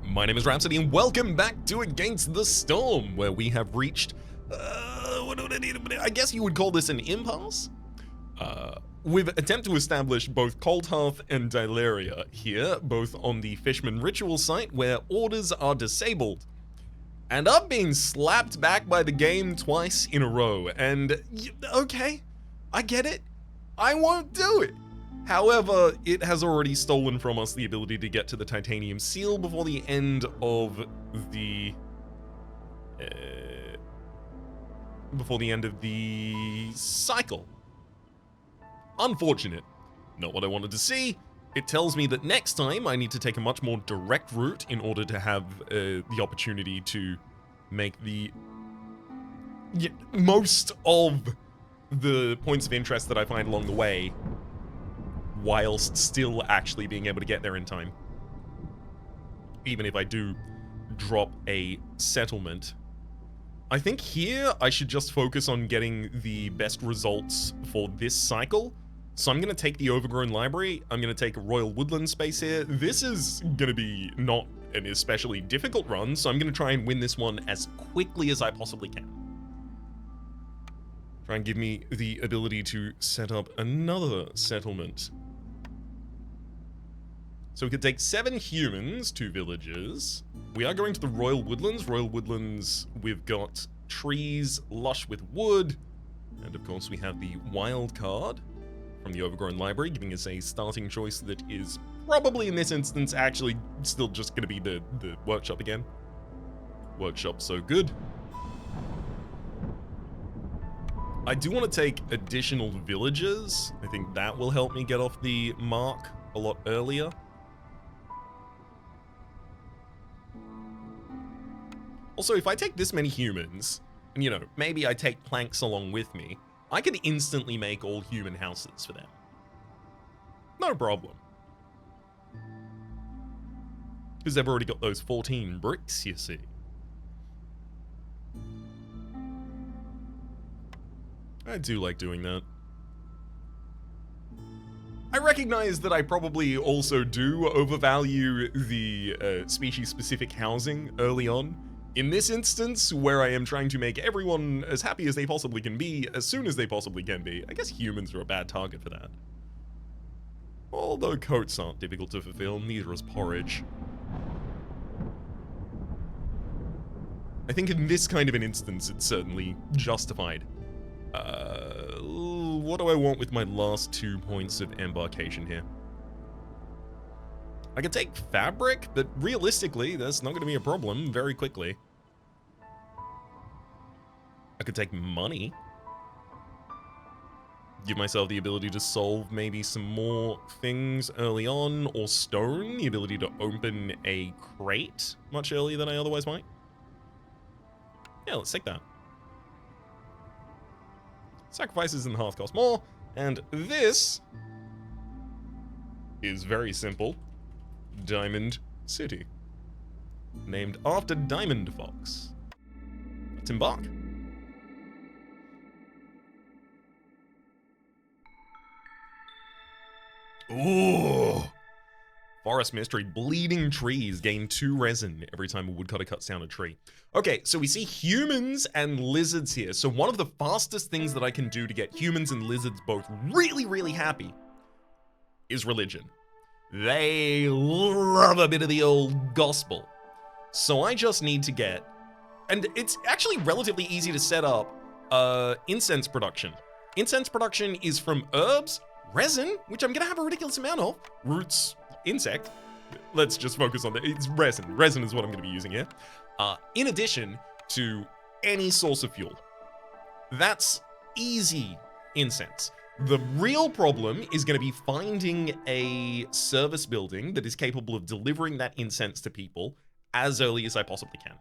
My name is Rhapsody, and welcome back to Against the Storm, where we have reached, what do I need? I guess you would call this an impasse? We've attempted to establish both Cold Hearth and Dilaria here, both on the Fishman Ritual site, where orders are disabled. And I've been slapped back by the game twice in a row, and okay, I get it. I won't do it. However, it has already stolen from us the ability to get to the Titanium Seal before the end of the cycle. Unfortunate. Not what I wanted to see. It tells me that next time I need to take a much more direct route in order to have the opportunity to make the most of the points of interest that I find along the way, whilst still actually being able to get there in time. Even if I do drop a settlement. I think here I should just focus on getting the best results for this cycle. So I'm going to take the Overgrown Library. I'm going to take a Royal Woodland space here. This is going to be not an especially difficult run, so I'm going to try and win this one as quickly as I possibly can. Try and give me the ability to set up another settlement. So we could take 7 humans, 2 villagers. We are going to the Royal Woodlands. Royal Woodlands, we've got trees lush with wood. And of course we have the wild card from the Overgrown Library, giving us a starting choice that is probably in this instance actually still just going to be the workshop again. Workshop so good. I do want to take additional villagers. I think that will help me get off the mark a lot earlier. Also, if I take this many humans, and you know, maybe I take planks along with me, I can instantly make all human houses for them. No problem. Because they've already got those 14 bricks, you see. I do like doing that. I recognize that I probably also do overvalue the species-specific housing early on. In this instance, where I am trying to make everyone as happy as they possibly can be, as soon as they possibly can be, I guess humans are a bad target for that. Although coats aren't difficult to fulfill, neither is porridge. I think in this kind of an instance, it's certainly justified. What do I want with my last 2 points of embarkation here? I could take fabric, but realistically, that's not going to be a problem very quickly. I could take money. Give myself the ability to solve maybe some more things early on, or stone, the ability to open a crate much earlier than I otherwise might. Yeah, let's take that. Sacrifices in the hearth cost more, and this is very simple. Diamond City. Named after Diamond Fox. Let's embark. Ooh! Forest Mystery. Bleeding trees gain 2 resin every time a woodcutter cuts down a tree. Okay, so we see humans and lizards here. So one of the fastest things that I can do to get humans and lizards both really, really happy is religion. They love a bit of the old gospel. So I just need to get, and it's actually relatively easy to set up incense production. Incense production is from herbs, resin, which I'm gonna have a ridiculous amount of, roots, insect. Let's just focus on that. It's resin. Resin is what I'm gonna be using here. In addition to any source of fuel. That's easy incense. The real problem is going to be finding a service building that is capable of delivering that incense to people as early as I possibly can.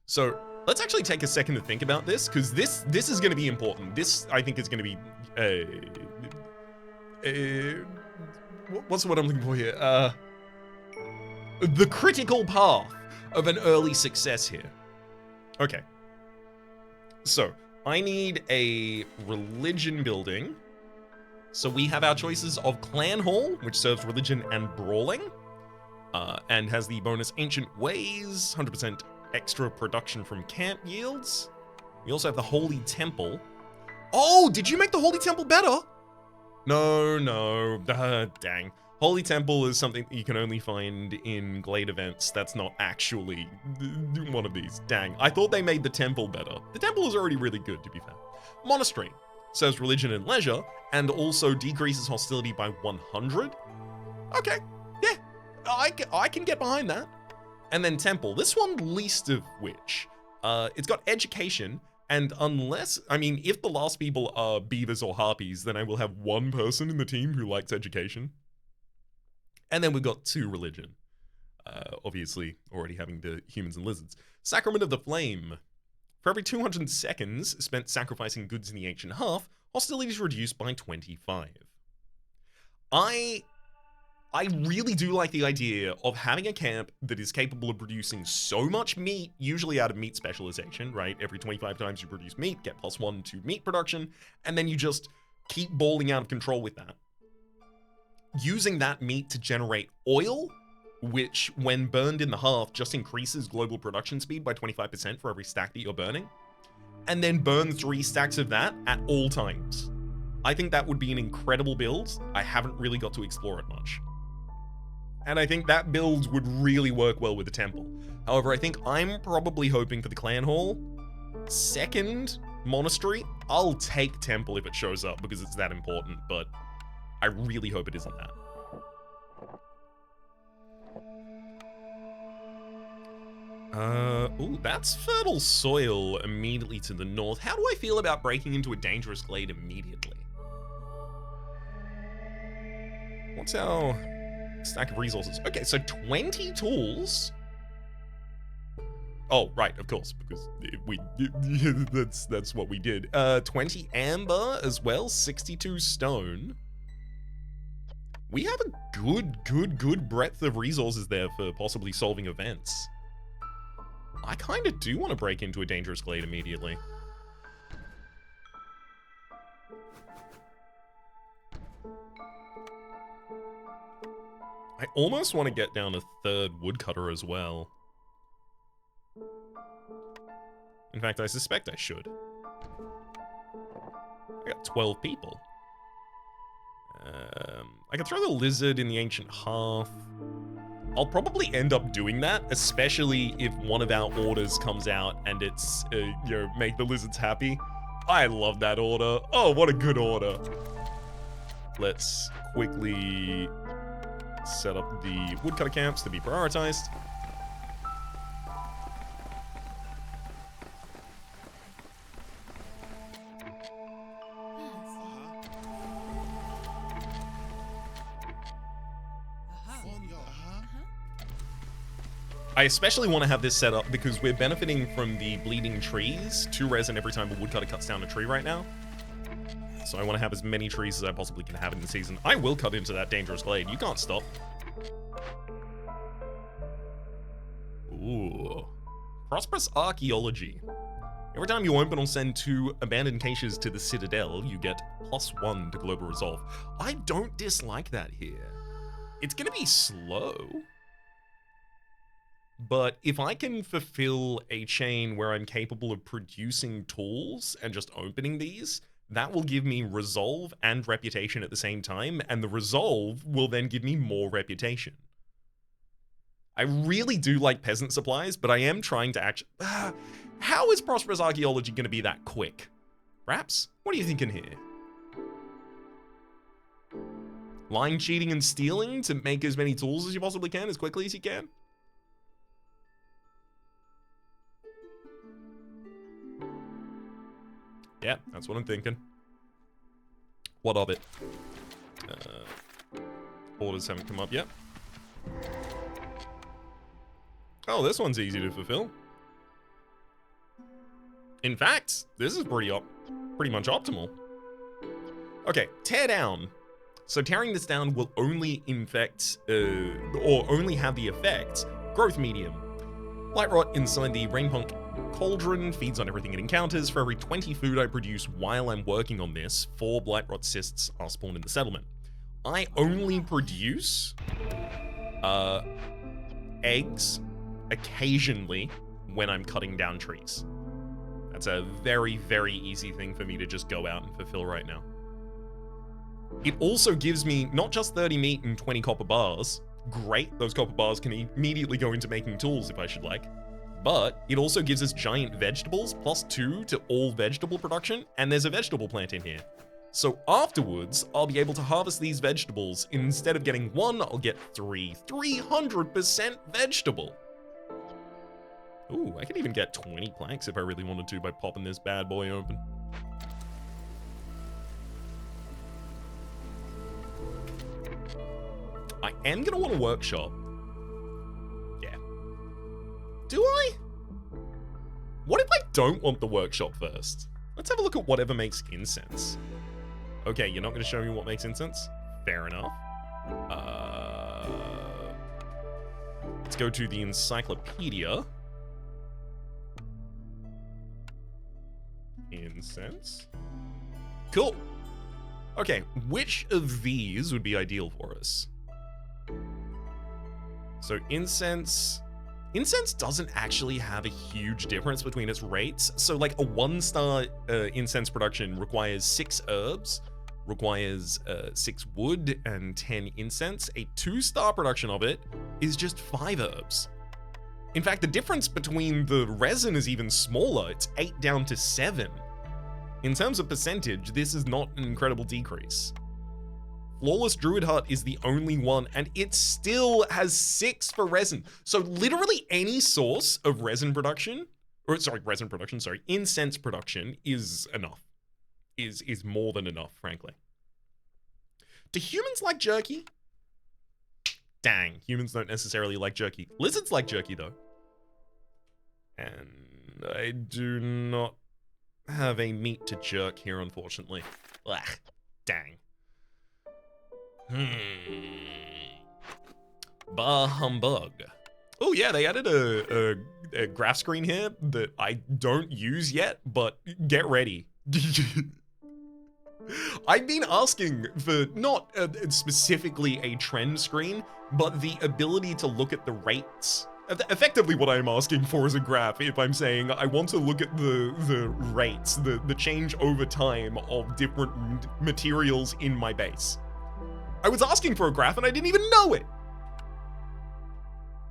So let's actually take a second to think about this, because this is going to be important. This, I think, is going to be what's the word I'm looking for here? The critical path of an early success here. Okay. So I need a religion building. So we have our choices of Clan Hall, which serves religion and brawling. and has the bonus Ancient Ways, 100% extra production from camp yields. We also have the Holy Temple. Oh, did you make the Holy Temple better? No, dang. Holy Temple is something that you can only find in Glade events. That's not actually one of these. Dang, I thought they made the temple better. The temple is already really good, to be fair. Monastery serves religion and leisure, and also decreases hostility by 100. Okay, yeah, I can get behind that. And then temple, this one least of which. It's got education, and unless, I mean, if the last people are beavers or harpies, then I will have one person in the team who likes education. And then we've got 2 religion. Obviously, already having the humans and lizards. Sacrament of the Flame. For every 200 seconds spent sacrificing goods in the ancient hearth, hostility is reduced by 25. I really do like the idea of having a camp that is capable of producing so much meat, usually out of meat specialization, right? Every 25 times you produce meat, get +1 to meat production, and then you just keep balling out of control with that. Using that meat to generate oil, which when burned in the hearth just increases global production speed by 25% for every stack that you're burning, and then burn 3 stacks of that at all times. I think that would be an incredible build. I haven't really got to explore it much. And I think that build would really work well with the temple. However, I think I'm probably hoping for the clan hall. Second, monastery. I'll take temple if it shows up because it's that important, but I really hope it isn't that. Ooh, that's fertile soil immediately to the north. How do I feel about breaking into a dangerous glade immediately? What's our stack of resources? Okay, so 20 tools. Oh, right, of course, because that's what we did. 20 amber as well, 62 stone. We have a good breadth of resources there for possibly solving events. I kind of do want to break into a dangerous glade immediately. I almost want to get down a 3rd woodcutter as well. In fact, I suspect I should. I got 12 people. I could throw the lizard in the ancient hearth. I'll probably end up doing that, especially if one of our orders comes out and it's, make the lizards happy. I love that order. Oh, what a good order. Let's quickly set up the woodcutter camps to be prioritized. I especially want to have this set up because we're benefiting from the bleeding trees, 2 resin every time a woodcutter cuts down a tree right now. So I want to have as many trees as I possibly can have in the season. I will cut into that dangerous glade. You can't stop. Ooh. Prosperous Archaeology. Every time you open or send 2 abandoned caches to the Citadel, you get +1 to global resolve. I don't dislike that here. It's going to be slow. But if I can fulfill a chain where I'm capable of producing tools and just opening these, that will give me resolve and reputation at the same time, and the resolve will then give me more reputation. I really do like peasant supplies, but I am trying to actually... how is Prosperous Archaeology going to be that quick? Raps, what are you thinking here? Lying, cheating, and stealing to make as many tools as you possibly can, as quickly as you can? Yeah, that's what I'm thinking. What of it? Orders haven't come up yet. Oh, this one's easy to fulfill. In fact, this is pretty much optimal. Okay, tear down. So tearing this down will only infect, or only have the effect, growth medium. Light rot inside the Rainpunk cauldron feeds on everything it encounters. For every 20 food I produce while I'm working on this, 4 blight rot cysts are spawned in the settlement. I only produce eggs occasionally when I'm cutting down trees. That's a very, very easy thing for me to just go out and fulfill right now. It also gives me not just 30 meat and 20 copper bars. Great, those copper bars can immediately go into making tools if I should like. But it also gives us giant vegetables, +2 to all vegetable production, and there's a vegetable plant in here. So afterwards, I'll be able to harvest these vegetables. Instead of getting 1, I'll get 3. 300% vegetable. Ooh, I could even get 20 planks if I really wanted to by popping this bad boy open. I am gonna want a workshop. Yeah. Do I? What if I don't want the workshop first? Let's have a look at whatever makes incense. Okay, you're not gonna show me what makes incense? Fair enough. Let's go to the encyclopedia. Incense. Cool. Okay, which of these would be ideal for us? So incense doesn't actually have a huge difference between its rates. So like a 1-star incense production requires 6 herbs, requires 6 wood and 10 incense. A 2-star production of it is just 5 herbs. In fact, the difference between the resin is even smaller. It's 8 down to 7. In terms of percentage, this is not an incredible decrease. Flawless Druid Hut is the only one, and it still has 6 for resin. So literally any source of incense production is enough. Is more than enough, frankly. Do humans like jerky? Dang, humans don't necessarily like jerky. Lizards like jerky, though. And I do not have a meat to jerk here, unfortunately. Ugh, dang. Bah humbug. Oh yeah, they added a graph screen here that I don't use yet, but get ready. I've been asking for not specifically a trend screen, but the ability to look at the rates. Effectively what I'm asking for is a graph if I'm saying I want to look at the rates, the change over time of different materials in my base. I was asking for a graph and I didn't even know it.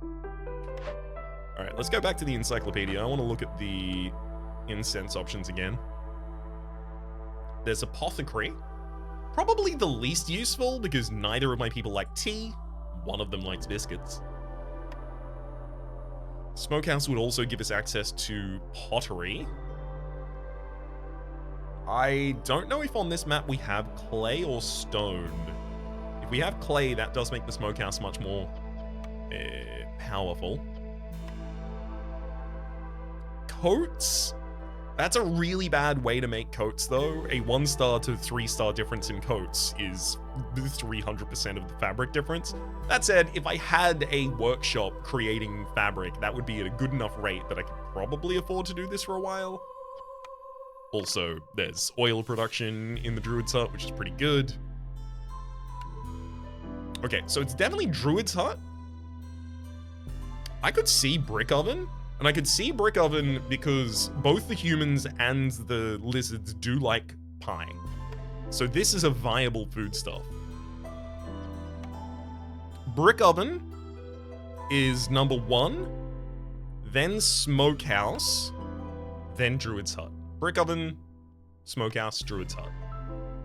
All right, let's go back to the encyclopedia. I want to look at the incense options again. There's apothecary. Probably the least useful because neither of my people like tea. One of them likes biscuits. Smokehouse would also give us access to pottery. I don't know if on this map we have clay or stone. If we have clay, that does make the smokehouse much more powerful. Coats? That's a really bad way to make coats, though. A 1-star to 3-star difference in coats is 300% of the fabric difference. That said, if I had a workshop creating fabric, that would be at a good enough rate that I could probably afford to do this for a while. Also, there's oil production in the Druid's Hut, which is pretty good. Okay, so it's definitely Druid's Hut. I could see Brick Oven. And I could see Brick Oven because both the humans and the lizards do like pie. So this is a viable foodstuff. Brick Oven is number 1, then Smokehouse, then Druid's Hut. Brick Oven, Smokehouse, Druid's Hut.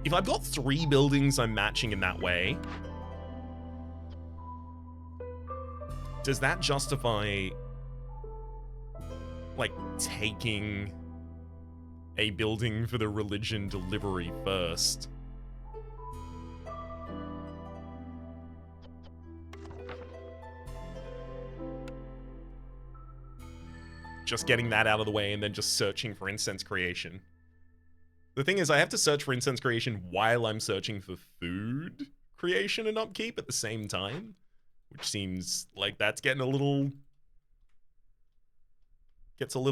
If I've got 3 buildings I'm matching in that way, does that justify like taking a building for the religion delivery first? Just getting that out of the way and then just searching for incense creation. The thing is, I have to search for incense creation while I'm searching for food creation and upkeep at the same time, which seems like that's getting a little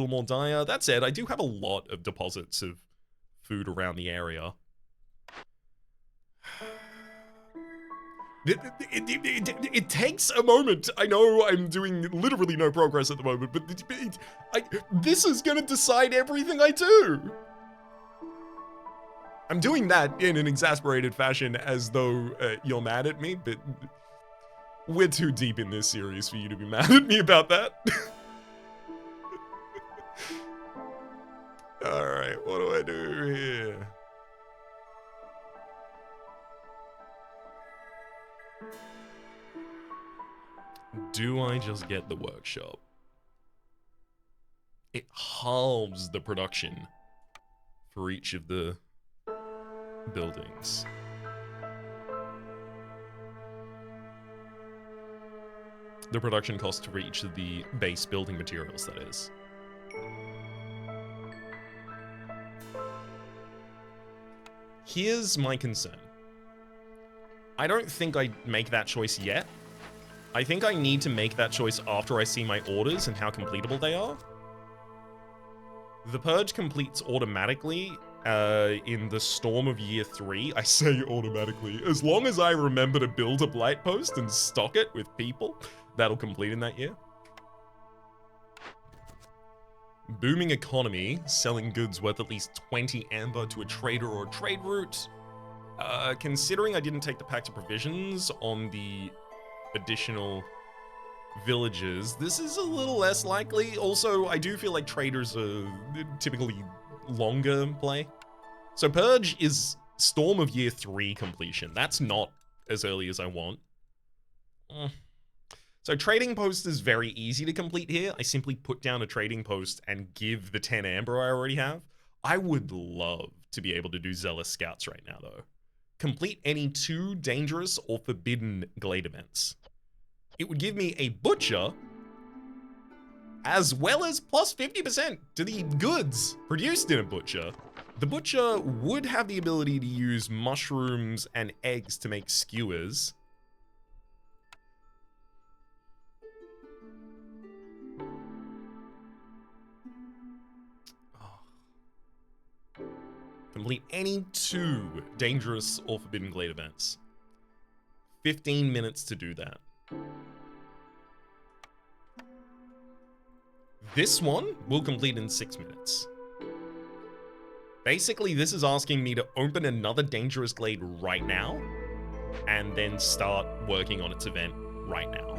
more dire. That said, I do have a lot of deposits of food around the area. It takes a moment. I know I'm doing literally no progress at the moment, but this is gonna decide everything I do. I'm doing that in an exasperated fashion as though you're mad at me, but we're too deep in this series for you to be mad at me about that. Alright, what do I do here? Do I just get the workshop? It halves the production for each of the buildings. The production cost for each of the base building materials, that is. Here's my concern. I don't think I make that choice yet. I think I need to make that choice after I see my orders and how completable they are. The Purge completes automatically in the Storm of Year 3. I say automatically. As long as I remember to build a Blight Post and stock it with people, that'll complete in that year. Booming economy, selling goods worth at least 20 amber to a trader or a trade route. Considering I didn't take the Pact of Provisions on the additional villages, this is a little less likely. Also, I do feel like traders are typically longer play. So Purge is Storm of Year 3 completion. That's not as early as I want. So trading post is very easy to complete here. I simply put down a trading post and give the 10 amber I already have. I would love to be able to do Zealous Scouts right now, though. Complete any 2 dangerous or forbidden glade events. It would give me a butcher, as well as plus 50% to the goods produced in a butcher. The butcher would have the ability to use mushrooms and eggs to make skewers. Complete any 2 dangerous or forbidden glade events. 15 minutes to do that. This one will complete in 6 minutes. Basically, this is asking me to open another dangerous glade right now, and then start working on its event right now.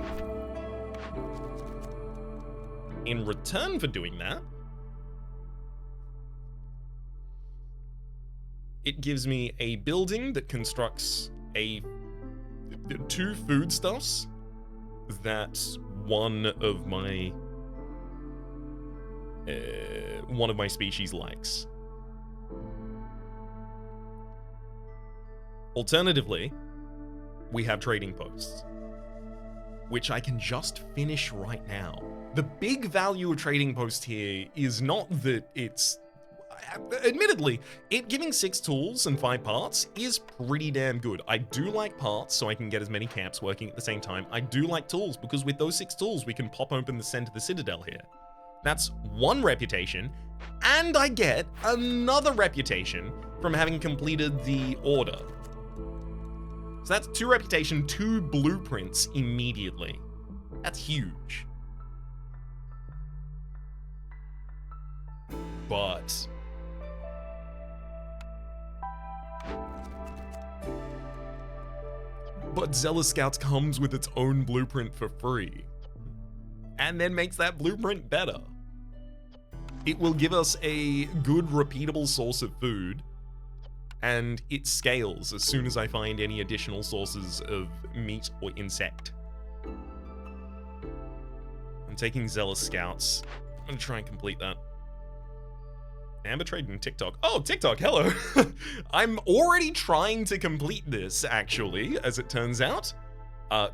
In return for doing that, it gives me a building that constructs 2 foodstuffs that one of my species likes. Alternatively, we have trading posts, which I can just finish right now. The big value of trading post here is not that it's... Admittedly, it giving 6 tools and 5 parts is pretty damn good. I do like parts so I can get as many camps working at the same time. I do like tools because with those 6 tools, we can pop open the center of the Citadel here. That's 1 reputation, and I get another reputation from having completed the order. So that's 2 reputation, 2 blueprints immediately. That's huge. But Zealous Scouts comes with its own blueprint for free, and then makes that blueprint better. It will give us a good, repeatable source of food, and it scales as soon as I find any additional sources of meat or insect. I'm taking Zealous Scouts. I'm gonna try and complete that. Amber Trade and TikTok. Oh, TikTok, hello. I'm already trying to complete this, actually, as it turns out.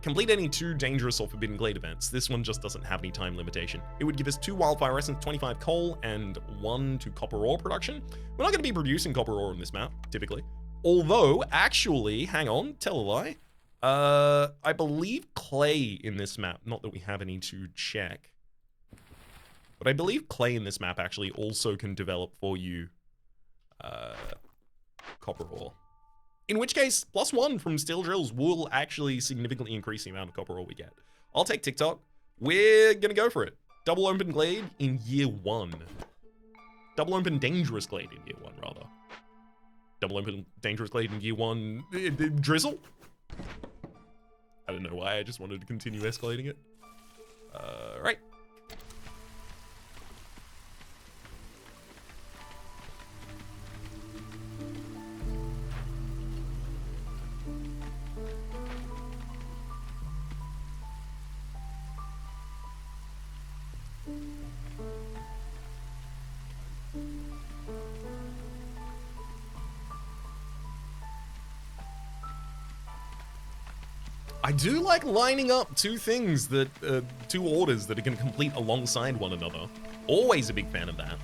Complete any 2 dangerous or forbidden glade events. This one just doesn't have any time limitation. It would give us 2 wildfire essence, 25 coal, and 1 to copper ore production. We're not going to be producing copper ore on this map, typically. Although, actually, hang on, tell a lie. I believe clay in this map, not that we have any to check. But I believe clay in this map actually also can develop for you copper ore. In which case, +1 from steel drills will actually significantly increase the amount of copper ore we get. I'll take TikTok. We're gonna go for it. Double open glade in year 1. Double open dangerous glade in year 1, rather. Double open dangerous glade in year 1. Drizzle? I don't know why, I just wanted to continue escalating it. Right. I do like lining up two things that, two orders that are going to complete alongside one another. Always a big fan of that.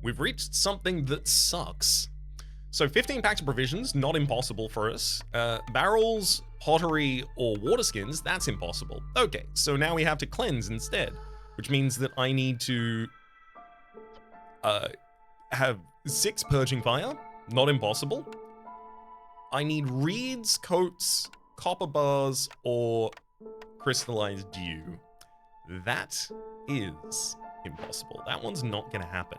We've reached something that sucks. So 15 packs of provisions, not impossible for us. Barrels, pottery, or water skins, that's impossible. Okay, so now we have to cleanse instead, which means that I need to have 6 purging fire, not impossible. I need reeds, coats, copper bars, or crystallized dew. That is impossible. That one's not gonna happen.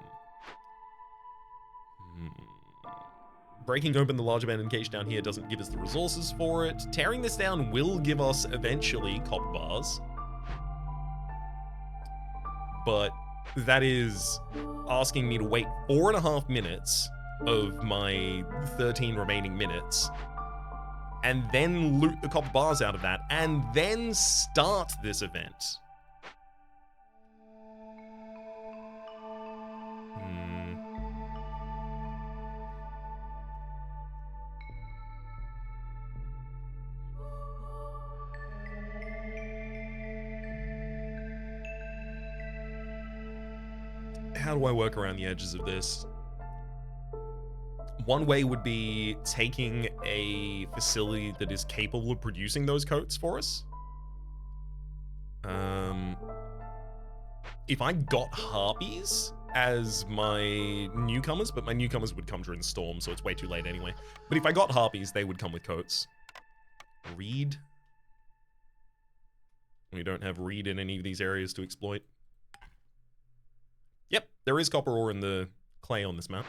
Breaking open the large abandoned cache down here doesn't give us the resources for it. Tearing this down will give us eventually copper bars. But that is asking me to wait 4.5 minutes of my 13 remaining minutes and then loot the copper bars out of that and then start this event. How do I work around the edges of this? One way would be taking a facility that is capable of producing those coats for us. If I got harpies as my newcomers, but my newcomers would come during the storm, so it's way too late anyway. But if I got harpies, they would come with coats. Reed? We don't have reed in any of these areas to exploit. Yep, there is copper ore in the clay on this map.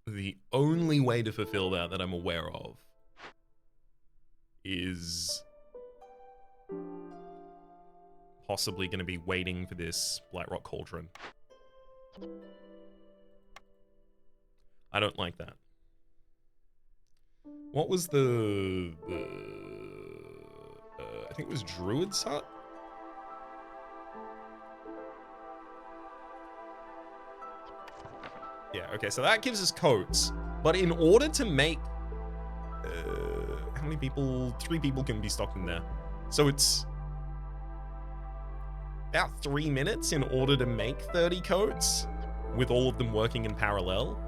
The only way to fulfill that I'm aware of is possibly going to be waiting for this Blightrock Cauldron. I don't like that. What was the I think it was Druid's Hut? Yeah, okay, so that gives us coats. But in order to make... how many people? 3 people can be stocked in there. So it's about 3 minutes in order to make 30 coats, with all of them working in parallel.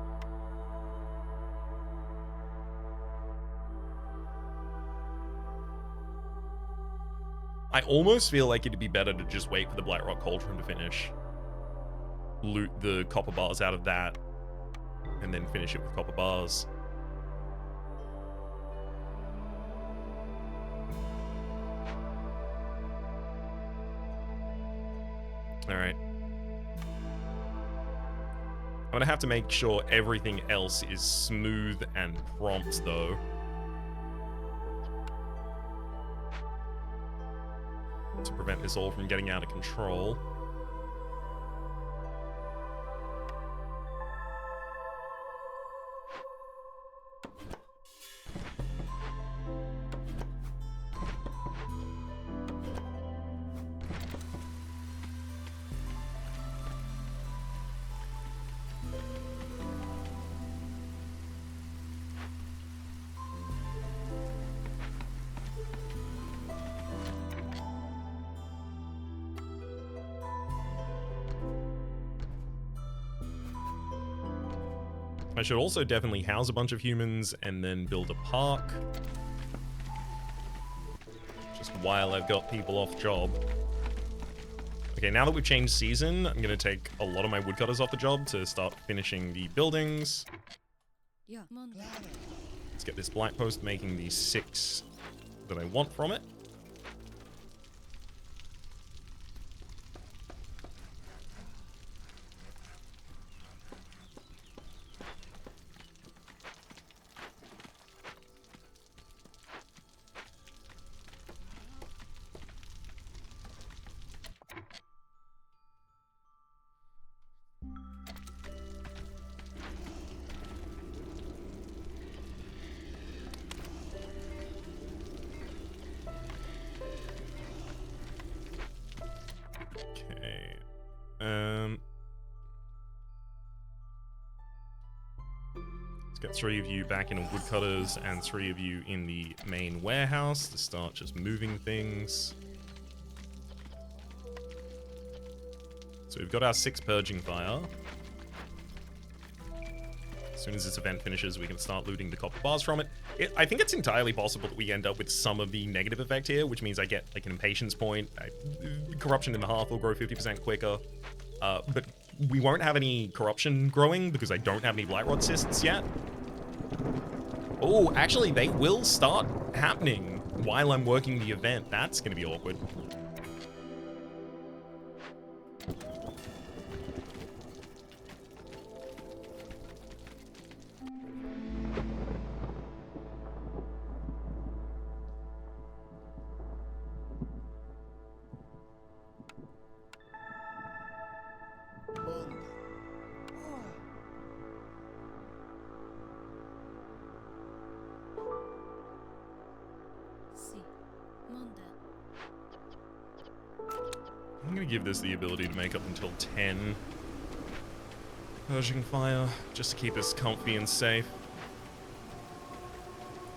I almost feel like it'd be better to just wait for the Blightrock Cauldron to finish. Loot the copper bars out of that, and then finish it with copper bars. Alright. I'm gonna have to make sure everything else is smooth and prompt, though. To prevent this all from getting out of control. I should also definitely house a bunch of humans and then build a park. Just while I've got people off job. Okay, now that we've changed season, I'm going to take a lot of my woodcutters off the job to start finishing the buildings. Yeah. Let's get this black post making the 6 that I want from it. Let's get 3 of you back in woodcutters and 3 of you in the main warehouse to start just moving things. So we've got our 6 purging fire. As soon as this event finishes, we can start looting the copper bars from it. I think it's entirely possible that we end up with some of the negative effect here, which means I get like an impatience point. Corruption in the hearth will grow 50% quicker. But we won't have any corruption growing because I don't have any blight rod cysts yet. Oh, actually, they will start happening while I'm working the event. That's going to be awkward. I'm gonna give this the ability to make up until 10 purging fire, just to keep us comfy and safe.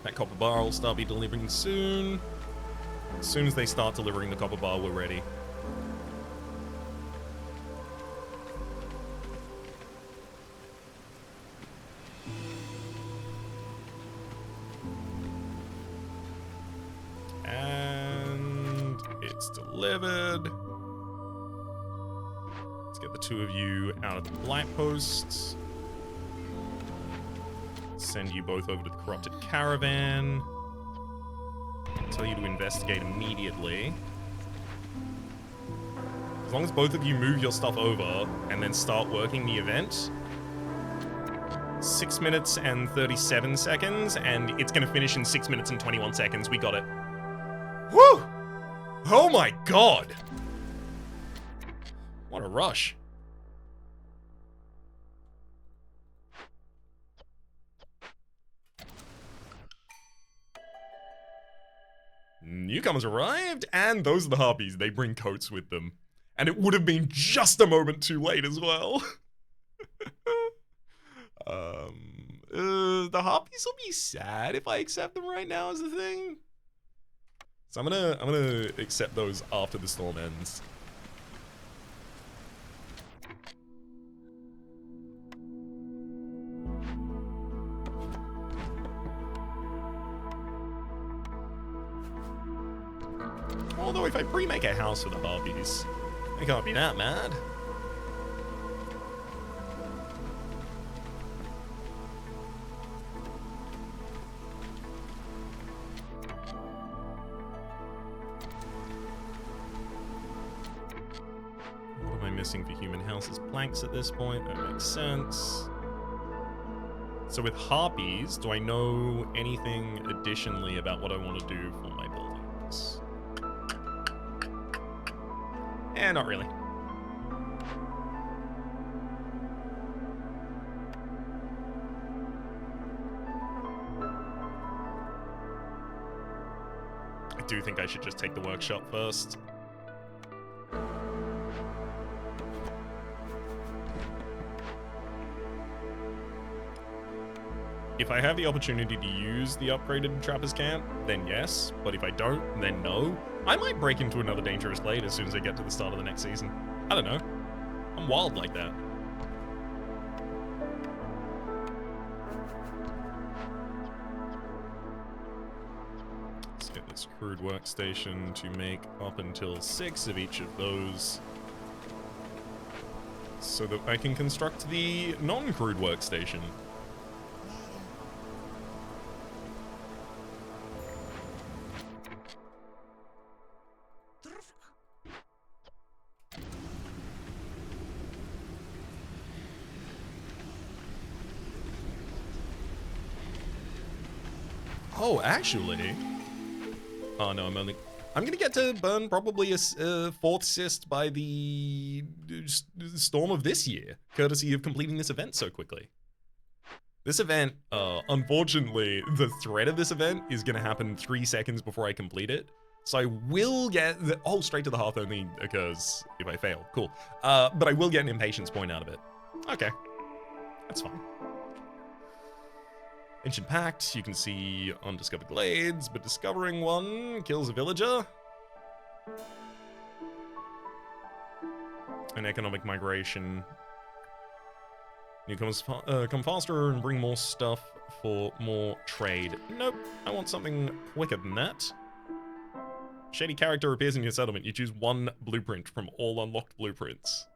That copper bar will start be delivering soon. As soon as they start delivering the copper bar, we're ready. And it's delivered. Let's get the 2 of you out of the black posts. Send you both over to the corrupted caravan. Tell you to investigate immediately. As long as both of you move your stuff over and then start working the event. 6 minutes and 37 seconds, and it's gonna finish in 6 minutes and 21 seconds. We got it. Woo! Oh my god! What a rush. Newcomers arrived, and those are the harpies. They bring coats with them. And it would have been just a moment too late as well. The harpies will be sad if I accept them right now is the thing. So I'm gonna accept those after the storm ends. Although if I pre-make a house for the harpies, they can't be that mad. What am I missing for human houses? Planks at this point, that makes sense. So with harpies, do I know anything additionally about what I want to do for my buildings? Not really. I do think I should just take the workshop first. If I have the opportunity to use the upgraded Trapper's Camp, then yes. But if I don't, then no. I might break into another Dangerous Glade as soon as I get to the start of the next season. I don't know. I'm wild like that. its crude workstation to make up until 6 of each of those, so that I can construct the non-crude workstation. Oh, actually... Oh, no, I'm gonna get to burn probably a fourth cyst by the storm of this year, courtesy of completing this event so quickly. This event, unfortunately, the threat of this event is gonna happen 3 seconds before I complete it. So I will get oh, straight to the hearth only occurs if I fail. Cool. But I will get an impatience point out of it. Okay. That's fine. Ancient Pact, you can see undiscovered glades, but discovering one kills a villager. And economic migration. Newcomers come faster and bring more stuff for more trade. Nope, I want something quicker than that. Shady character appears in your settlement. You choose one blueprint from all unlocked blueprints.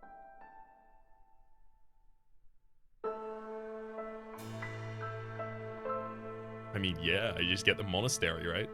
I mean, yeah, I just get the monastery, right?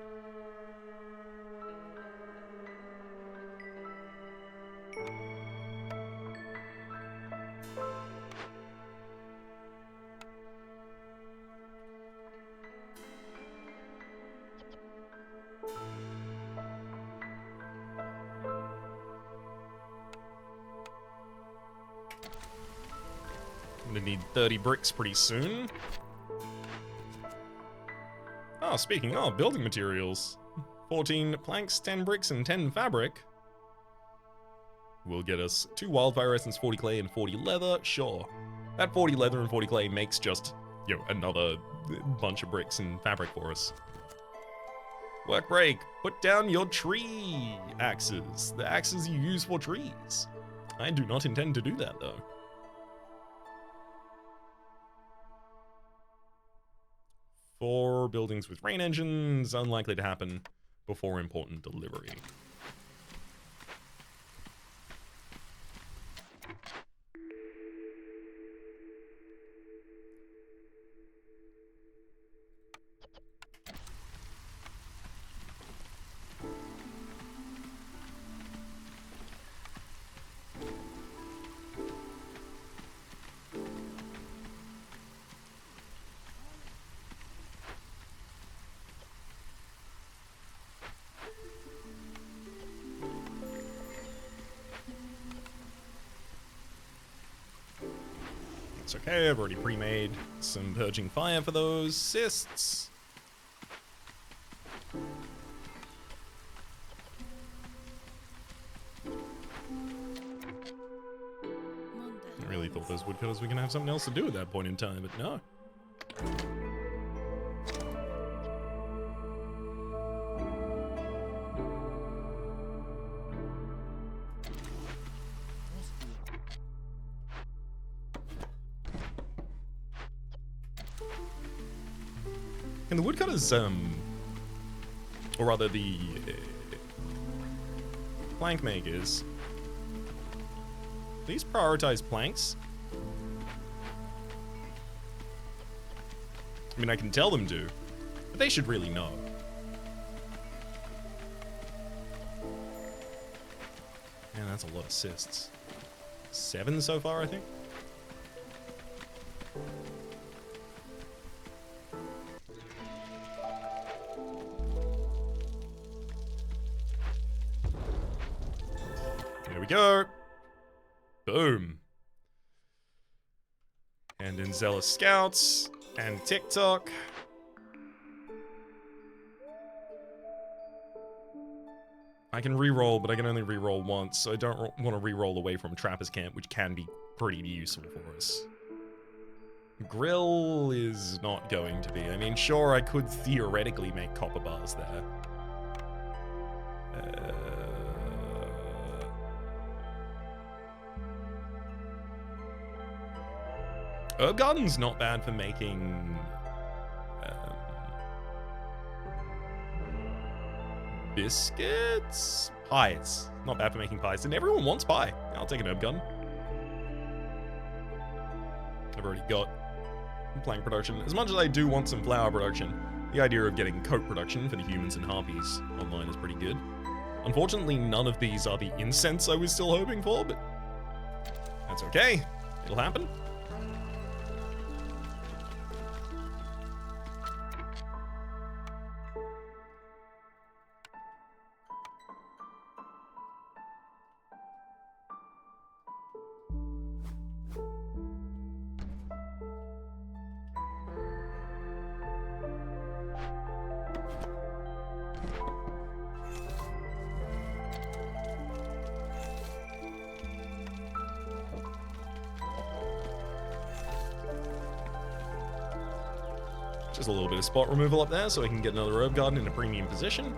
I'm gonna need 30 bricks pretty soon. Oh, speaking of building materials, 14 planks, 10 bricks, and 10 fabric will get us 2 wildfire essence, 40 clay, and 40 leather. Sure. That 40 leather and 40 clay makes just, you know, another bunch of bricks and fabric for us. Work break. Put down your tree axes. The axes you use for trees. I do not intend to do that, though. For buildings with rain engines, unlikely to happen before important delivery. It's okay, I've already pre-made some purging fire for those cysts. I really thought those woodcutters were gonna have something else to do at that point in time, but no. And the woodcutters, or rather the plank makers, please prioritize planks. I mean, I can tell them to, but they should really know. Man, that's a lot of cysts. 7 so far, I think. There we go. Boom. And in Zealous Scouts and TikTok. I can re-roll, but I can only re-roll once, so I don't want to re-roll away from Trapper's Camp, which can be pretty useful for us. Grill is not going to be. I mean, sure, I could theoretically make copper bars there. Herb Garden's not bad for making... biscuits? Pies. Not bad for making pies. And everyone wants pie. I'll take an herb gun. I've already got plank production. As much as I do want some flour production, the idea of getting coat production for the humans and harpies online is pretty good. Unfortunately, none of these are the incense I was still hoping for, but that's okay. It'll happen. Just a little bit of spot removal up there so I can get another herb garden in a premium position.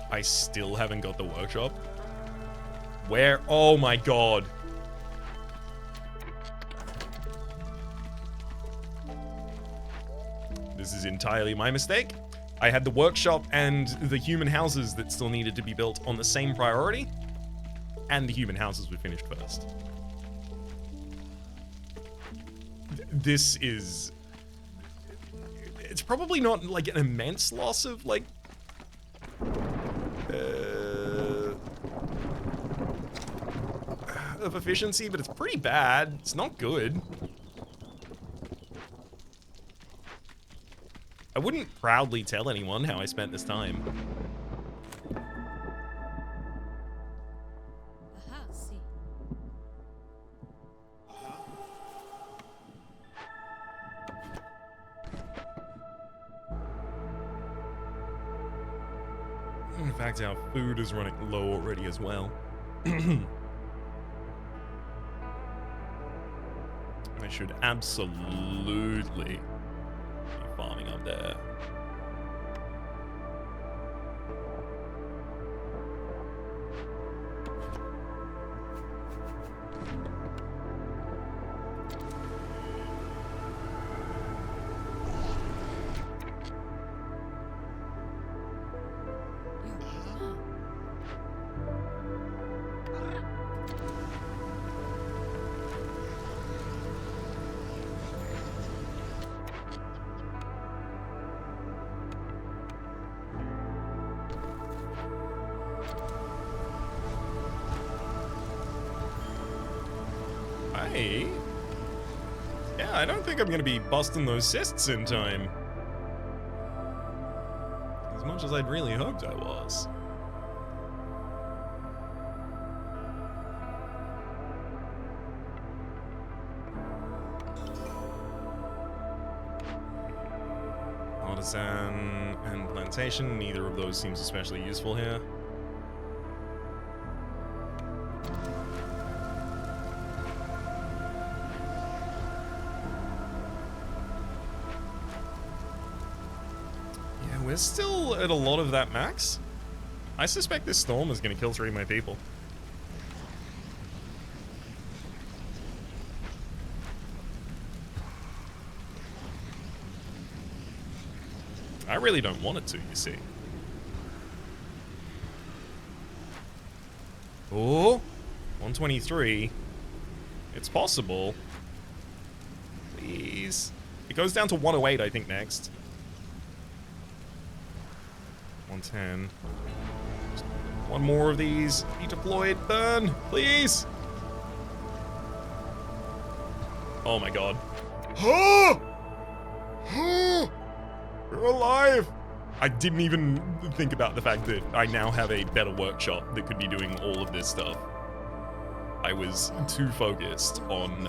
I still haven't got the workshop. Where? Oh my god. This is entirely my mistake. I had the workshop and the human houses that still needed to be built on the same priority, and the human houses were finished first. This is... It's probably not like an immense loss of like... of efficiency, but it's pretty bad. It's not good. I wouldn't proudly tell anyone how I spent this time. In fact, our food is running low already as well. I should absolutely be farming up there. Yeah, I don't think I'm gonna be busting those cysts in time. As much as I'd really hoped I was. Artisan and plantation, neither of those seems especially useful here. We're still at a lot of that max. I suspect this storm is going to kill 3 of my people. I really don't want it to, you see. Oh, 123. It's possible. Please. It goes down to 108, I think, next. 110. Just one more of these. Be deployed. Burn, please. Oh my god. We're alive. I didn't even think about the fact that I now have a better workshop that could be doing all of this stuff. I was too focused on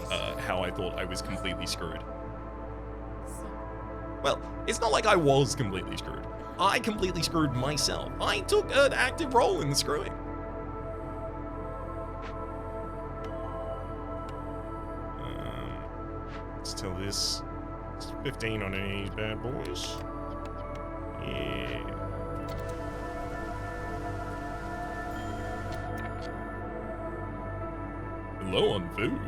how I thought I was completely screwed. Well, it's not like I was completely screwed. I completely screwed myself. I took an active role in the screwing. Let's tell this 15 on any of these bad boys. Yeah. Low on food.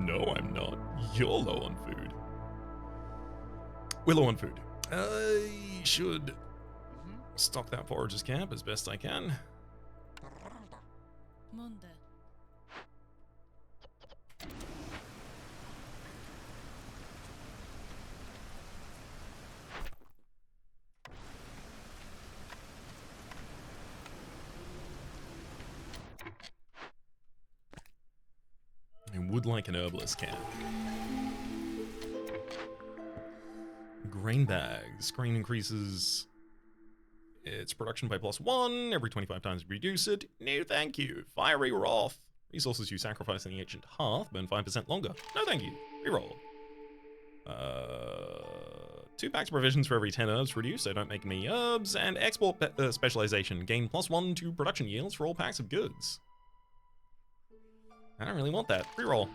No, I'm not. You're low on food. We're low on food. I should stock that forager's camp as best I can. Monde. I would like an herbalist camp. Grain bags. Grain increases its production by +1 every 25 times you reduce it. No, thank you. Fiery Wrath. Resources you sacrifice in the ancient hearth burn 5% longer. No, thank you. Reroll. 2 packs of provisions for every 10 herbs reduced, so don't make any herbs. And export specialization. Gain +1 to production yields for all packs of goods. I don't really want that. Reroll.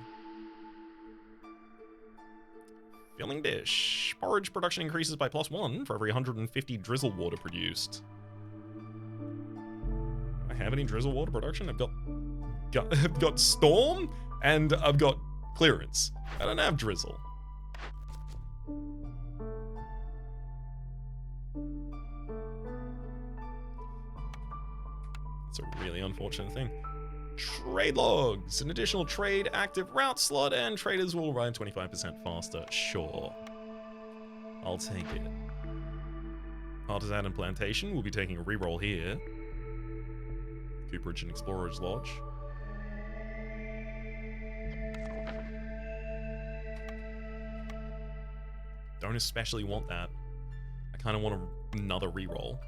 Filling dish. Porridge production increases by +1 for every 150 drizzle water produced. Do I have any drizzle water production? I've got storm and I've got clearance. I don't have drizzle. It's a really unfortunate thing. Trade logs. An additional trade active route slot, and traders will run 25% faster. Sure. I'll take it. Artisan and Plantation will be taking a reroll here. Cooperage and Explorer's Lodge. Don't especially want that. I kind of want another reroll.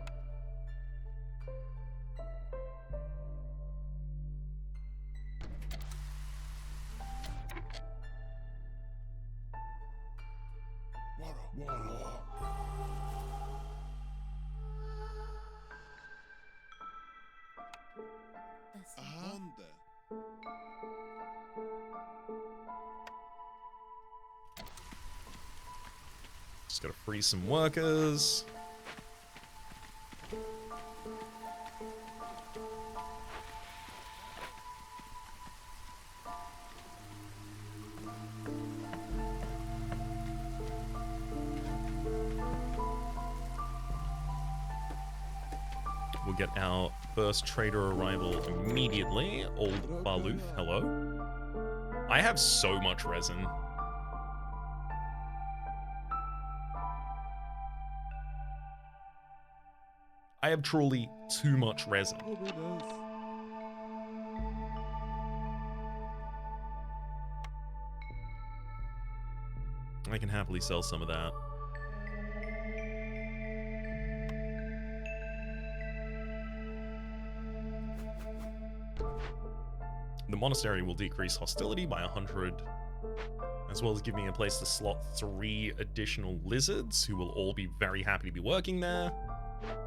Just gotta free some workers. We'll get our first trader arrival immediately. Old Baloof, hello. I have so much resin. I have truly too much resin. I can happily sell some of that. The monastery will decrease hostility by 100, as well as give me a place to slot 3 additional lizards, who will all be very happy to be working there.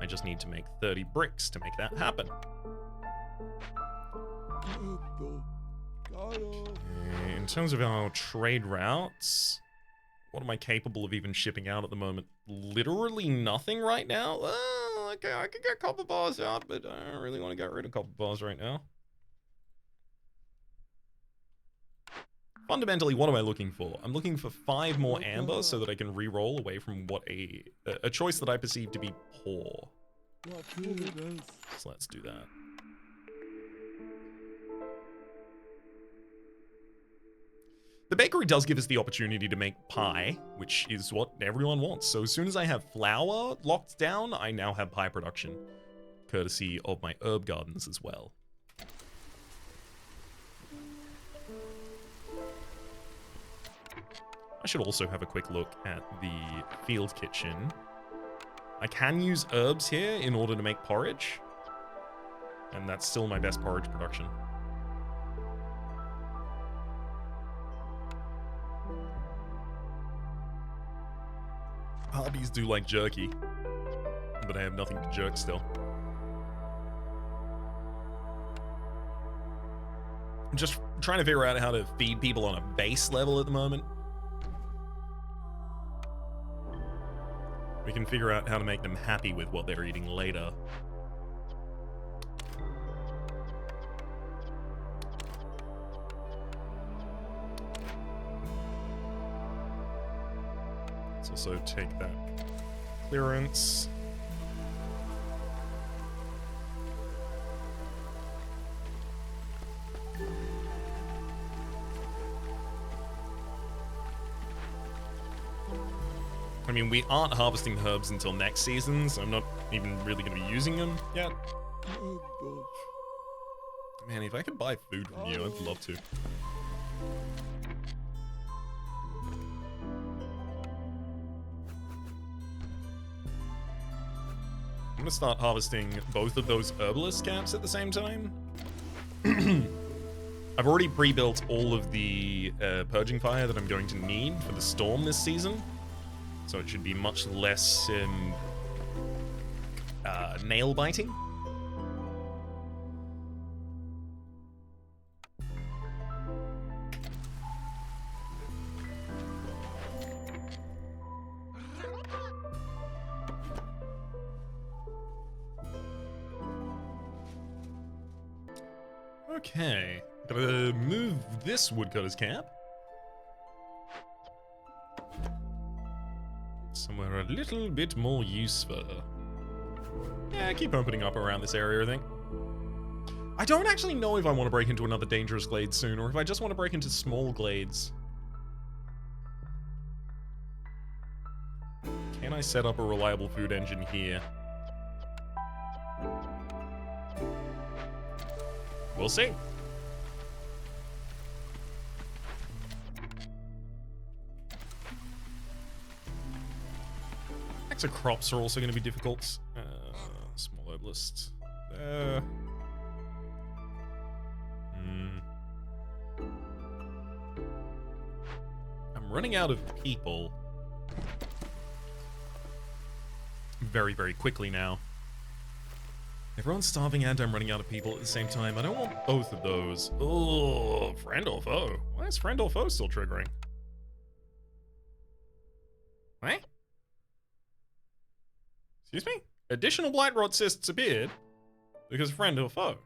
I just need to make 30 bricks to make that happen. In terms of our trade routes, what am I capable of even shipping out at the moment? Literally nothing right now? Okay, I could get copper bars out, but I don't really want to get rid of copper bars right now. Fundamentally, what am I looking for? I'm looking for 5 more amber so that I can re-roll away from what a choice that I perceive to be poor. So let's do that. The bakery does give us the opportunity to make pie, which is what everyone wants. So as soon as I have flour locked down, I now have pie production, courtesy of my herb gardens as well. I should also have a quick look at the field kitchen. I can use herbs here in order to make porridge, and that's still my best porridge production. Harpies do like jerky, but I have nothing to jerk still. just trying to figure out how to feed people on a base level at the moment. We can figure out how to make them happy with what they're eating later. Let's also take that clearance. I mean, we aren't harvesting herbs until next season, so I'm not even really going to be using them yet. Oh, gosh. Man, if I could buy food from you, I'd love to. I'm going to start harvesting both of those herbalist camps at the same time. I've already pre-built all of the purging fire that I'm going to need for the storm this season. So it should be much less nail biting. Okay, gotta move this woodcutter's camp somewhere a little bit more useful. Yeah, keep opening up around this area, I think. I don't actually know if I want to break into another dangerous glade soon, or if I just want to break into small glades. Can I set up a reliable food engine here? We'll see. Extra crops are also going to be difficult. Small herbalist. I'm running out of people very, very quickly now. Everyone's starving and I'm running out of people at the same time. I don't want both of those. Oh, friend or foe? Why is friend or foe still triggering? What? Excuse me? Additional blight rot cysts appeared because friend or foe.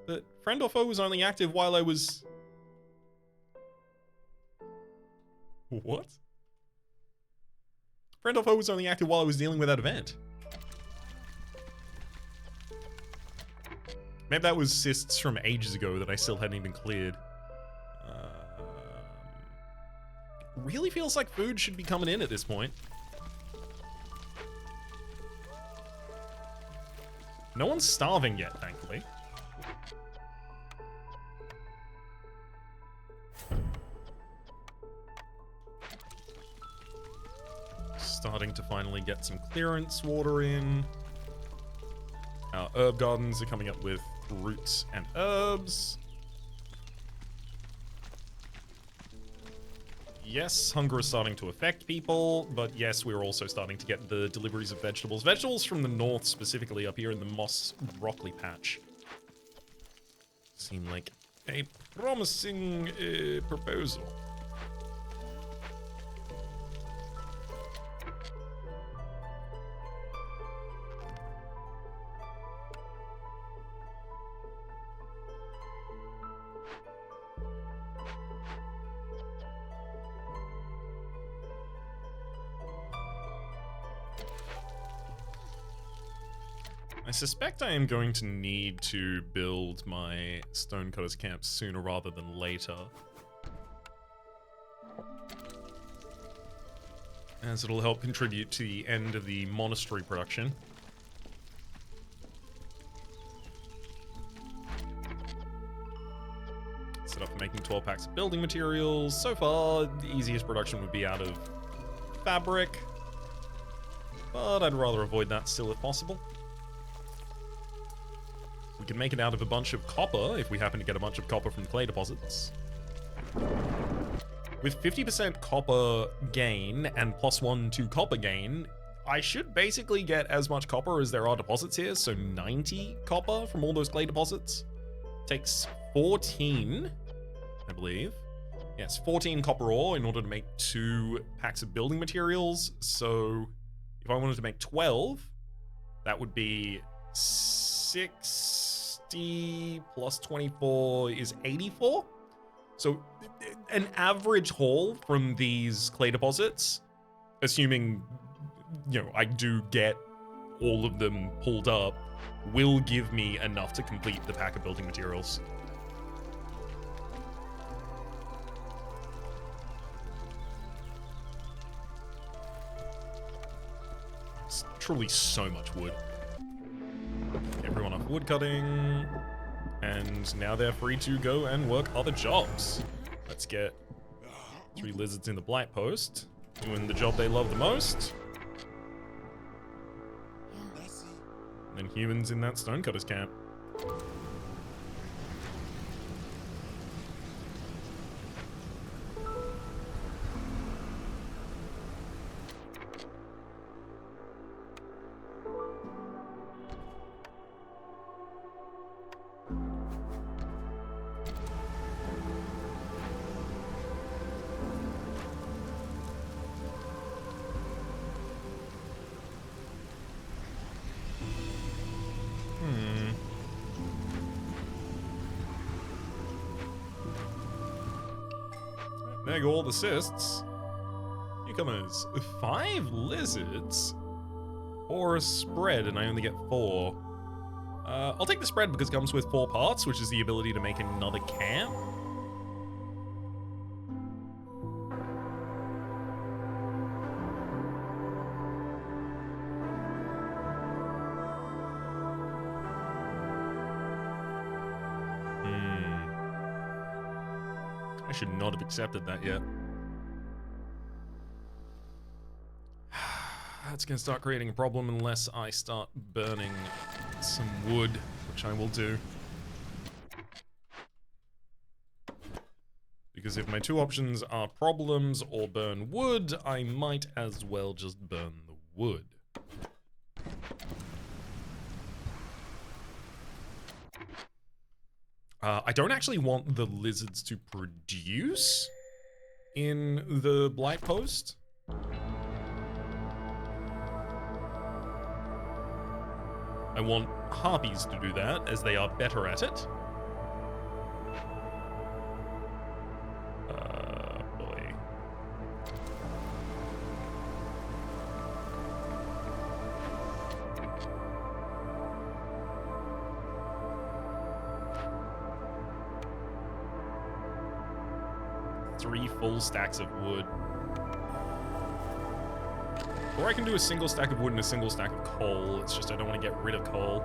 But friend or foe was only active while I was... What? Friend or foe was only active while I was dealing with that event. Maybe that was cysts from ages ago that I still hadn't even cleared. Really feels like food should be coming in at this point. No one's starving yet, thankfully. Starting to finally get some clearance water in. Our herb gardens are coming up with roots and herbs. Yes, hunger is starting to affect people, but yes, we're also starting to get the deliveries of vegetables. Vegetables from the north, specifically up here in the moss broccoli patch. Seem like a promising proposal. I suspect I am going to need to build my stonecutter's camp sooner rather than later, as it'll help contribute to the end of the monastery production. Set up for making 12 packs of building materials. So far, the easiest production would be out of fabric, but I'd rather avoid that still if possible. We can make it out of a bunch of copper if we happen to get a bunch of copper from clay deposits. With 50% copper gain and +1 to copper gain, I should basically get as much copper as there are deposits here, so 90 copper from all those clay deposits. Takes 14, I believe. Yes, 14 copper ore in order to make 2 packs of building materials. So if I wanted to make 12, that would be 60 plus 24 is 84. So an average haul from these clay deposits, assuming, you know, I do get all of them pulled up, will give me enough to complete the pack of building materials. It's truly so much wood. Everyone off wood cutting, and now they're free to go and work other jobs. Let's get 3 lizards in the blight post, doing the job they love the most. And then humans in that stonecutters camp. There go all the assists. Newcomers, 5 lizards, or a spread, and I only get 4. I'll take the spread because it comes with 4 parts, which is the ability to make another camp. I should not have accepted that yet. That's going to start creating a problem unless I start burning some wood, which I will do. Because if my 2 options are problems or burn wood, I might as well just burn the wood. I don't actually want the lizards to produce in the blight post. I want harpies to do that, as they are better at it. Boy. Three full stacks of wood. Or I can do a single stack of wood and a single stack of coal. It's just I don't want to get rid of coal.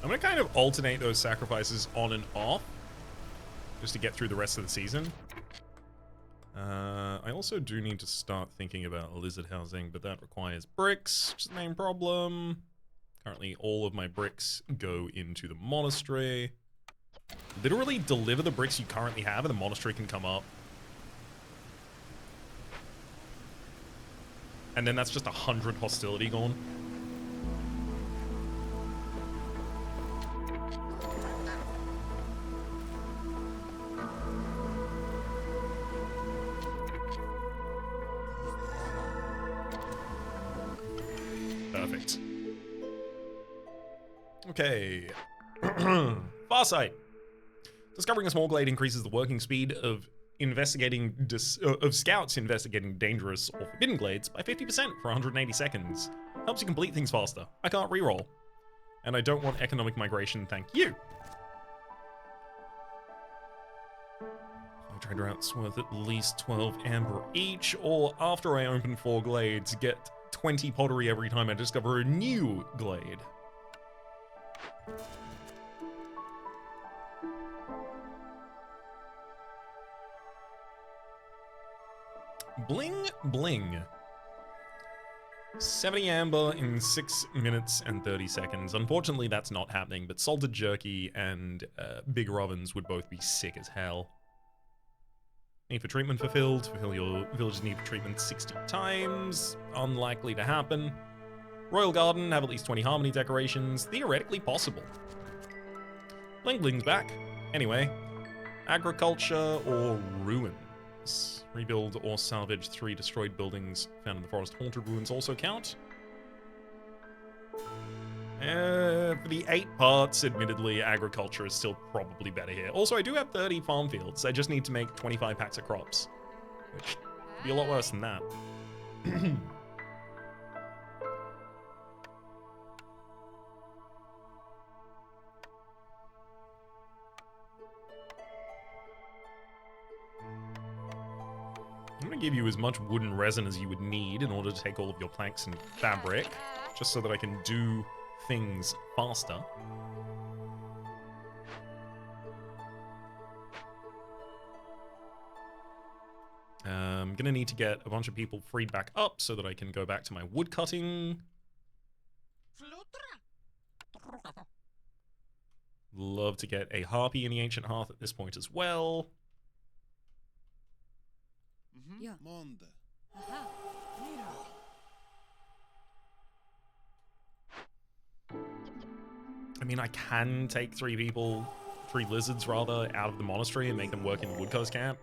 I'm going to kind of alternate those sacrifices on and off, just to get through the rest of the season. I also do need to start thinking about lizard housing, but that requires bricks, which is the main problem. Currently, all of my bricks go into the monastery. Literally deliver the bricks you currently have, and the monastery can come up. And then that's just 100 hostility gone. Perfect. Okay. Farsight. Discovering a small glade increases the working speed of scouts investigating dangerous or forbidden glades by 50% for 180 seconds. Helps you complete things faster. I can't reroll. And I don't want economic migration, thank you. Trade routes worth at least 12 amber each, or after I open 4 glades, get 20 pottery every time I discover a new glade. Bling bling. 70 amber in 6 minutes and 30 seconds. Unfortunately, that's not happening, but salted jerky and bigger ovens would both be sick as hell. Need for treatment fulfilled. Fulfill your village's need for treatment 60 times. Unlikely to happen. Royal Garden, have at least 20 harmony decorations. Theoretically possible. Bling Bling's back. Anyway, agriculture or ruins. Rebuild or salvage 3 destroyed buildings found in the forest. Haunted ruins also count. For the 8 parts, admittedly, agriculture is still probably better here. Also, I do have 30 farm fields. I just need to make 25 packs of crops, which would be a lot worse than that. I'm going to give you as much wooden resin as you would need in order to take all of your planks and fabric, just so that I can do things faster. I'm going to need to get a bunch of people freed back up so that I can go back to my wood cutting. Love to get a harpy in the ancient hearth at this point as well. Yeah. I mean, I can take 3 lizards rather, out of the monastery and make them work in the woodcutter's camp.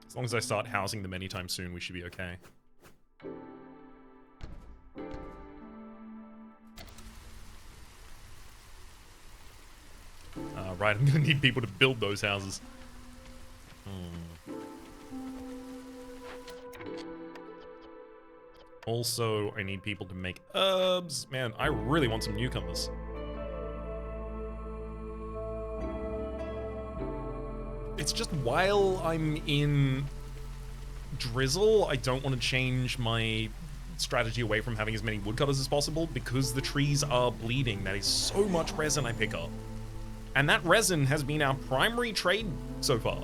As long as I start housing them anytime soon, we should be okay. Right, I'm gonna need people to build those houses. Also, I need people to make herbs. Man, I really want some newcomers. It's just while I'm in Drizzle, I don't want to change my strategy away from having as many woodcutters as possible because the trees are bleeding. That is so much resin I pick up. And that resin has been our primary trade so far.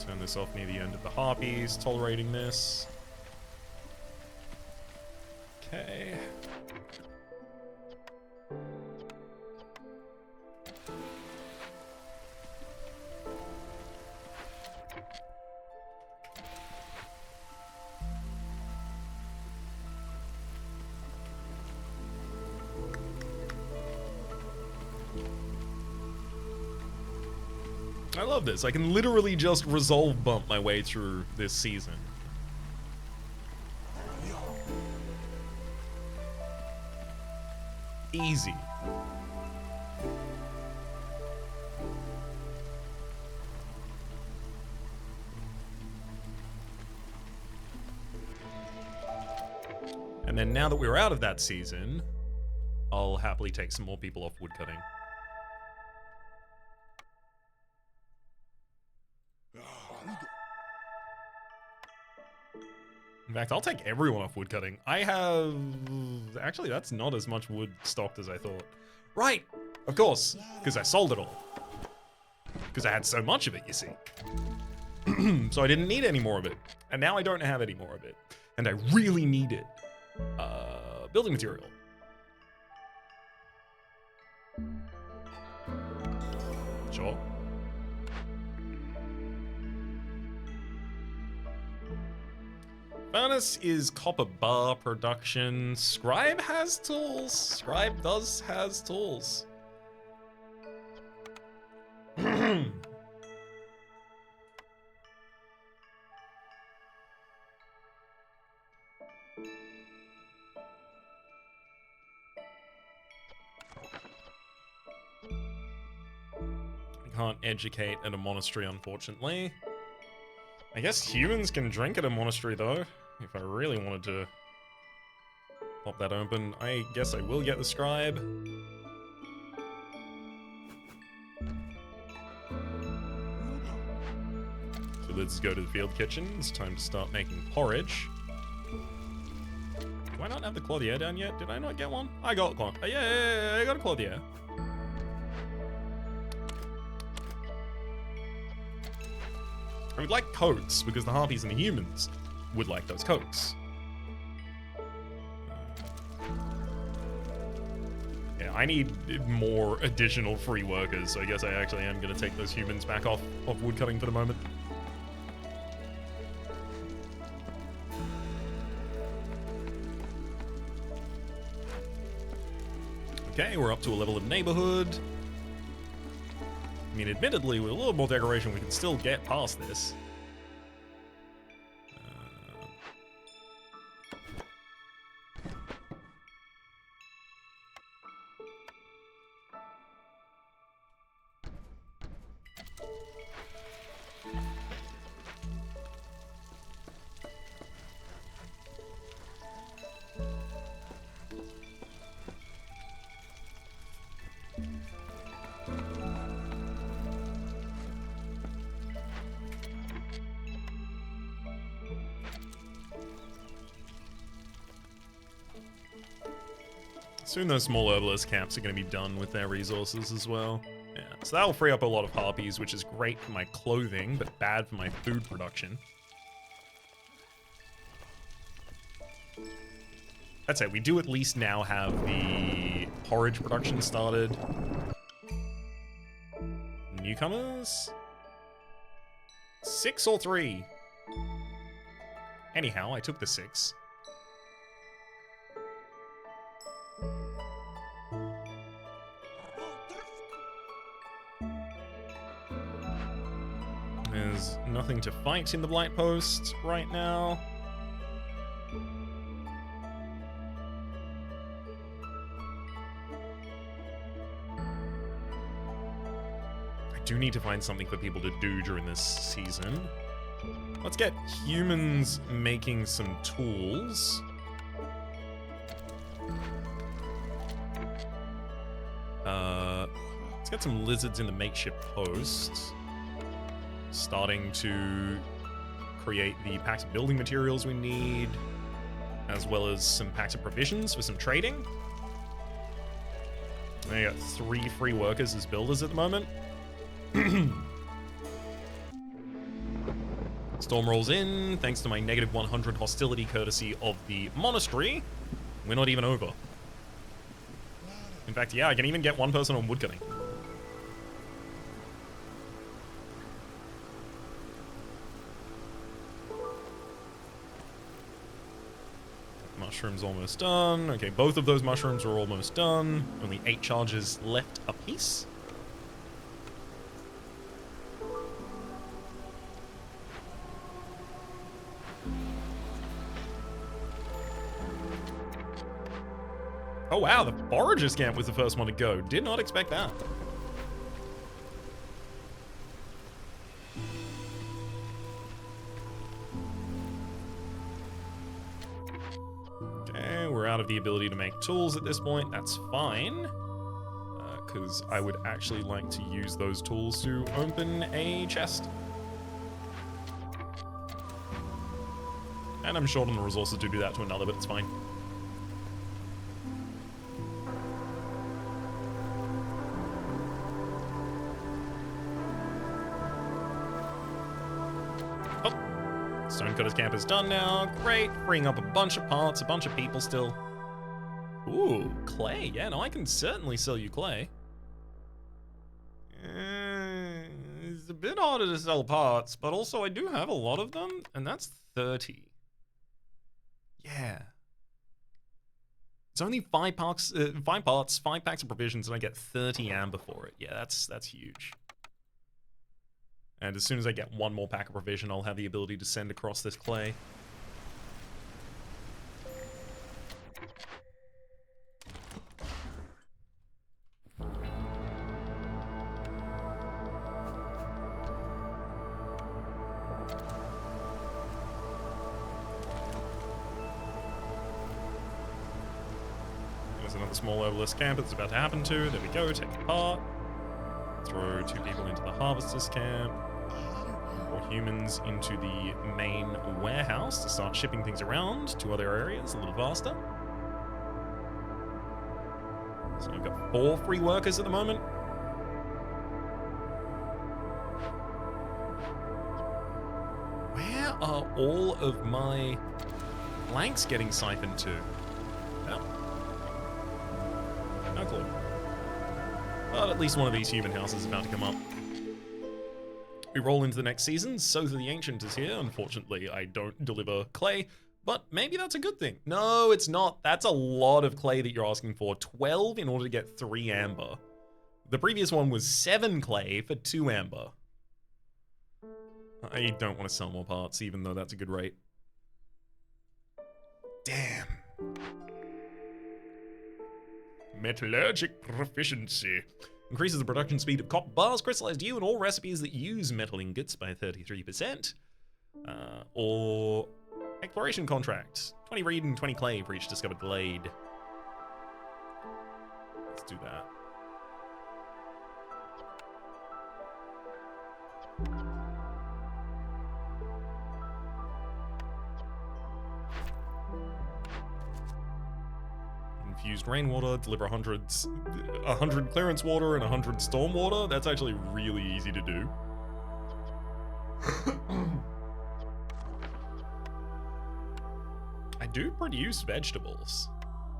Turn this off near the end of the harpies, tolerating this. Okay. I love this. I can literally just resolve bump my way through this season. Easy. And then now that we're out of that season, I'll happily take some more people off woodcutting. In fact, I'll take everyone off woodcutting. I have... Actually, that's not as much wood stocked as I thought. Right! Of course, because I sold it all. Because I had so much of it, you see. So I didn't need any more of it. And now I don't have any more of it. And I really need it. Building material. Sure. Furnace is copper bar production. Scribe has tools. Scribe has tools. Can't educate at a monastery, unfortunately. I guess humans can drink at a monastery, though. If I really wanted to pop that open, I guess I will get the scribe. let's go to the field kitchen. It's time to start making porridge. Do I not have the Clothier down yet? Did I not get one? I got one. Yeah, I got a Clothier. I would like coats, because the harpies and the humans would like those coats. Yeah, I need more additional free workers, so I guess I actually am going to take those humans back off woodcutting for the moment. Okay, we're up to a level of neighborhood. I mean, admittedly, with a little more decoration, we can still get past this. Soon those small herbalist camps are going to be done with their resources as well. Yeah, so that'll free up a lot of harpies, which is great for my clothing, but bad for my food production. That's it, we do at least now have the porridge production started. Newcomers? 6 or 3? Anyhow, I took the 6. There's nothing to fight in the Blight Post right now. I do need to find something for people to do during this season. Let's get humans making some tools. Let's get some lizards in the makeshift post. Starting to create the packs of building materials we need, as well as some packs of provisions for some trading. I got 3 free workers as builders at the moment. Storm rolls in, thanks to my negative 100 hostility courtesy of the monastery. We're not even over. In fact, yeah, I can even get 1 person on woodcutting. Mushrooms almost done. Okay, both of those mushrooms are almost done. Only 8 charges left apiece. Oh wow, the Foragers camp was the first one to go. Did not expect that. Out of the ability to make tools at this point. That's fine, because I would actually like to use those tools to open a chest. And I'm short on the resources to do that to another, but it's fine. Stonecutter's camp is done now. Great. Freeing up a bunch of parts, a bunch of people still. Ooh, clay. Yeah, no, I can certainly sell you clay. It's a bit harder to sell parts, but also I do have a lot of them, and that's 30. Yeah. It's only 5 parts, 5 packs of provisions, and I get 30 amber for it. Yeah, that's huge. And as soon as I get 1 more pack of provision, I'll have the ability to send across this clay. There's another small herbalist camp that's about to happen to. There we go, take it apart. Throw 2 people into the harvester's camp. More humans into the main warehouse to start shipping things around to other areas a little faster. So I've got 4 free workers at the moment. Where are all of my planks getting siphoned to? Oh. No clue. But at least one of these human houses is about to come up. We roll into the next season. So the Ancient is here. Unfortunately, I don't deliver clay, but maybe that's a good thing. No, it's not. That's a lot of clay that you're asking for. 12 in order to get 3 amber. The previous one was 7 clay for 2 amber. I don't want to sell more parts, even though that's a good rate. Damn. Metallurgic proficiency. Increases the production speed of copper bars, crystallized yew, and all recipes that use metal ingots by 33%. Or exploration contract. 20 reed and 20 clay for each discovered glade. Let's do that. Infused rainwater, deliver 100 clearance water and 100 storm water. That's actually really easy to do. I do produce vegetables.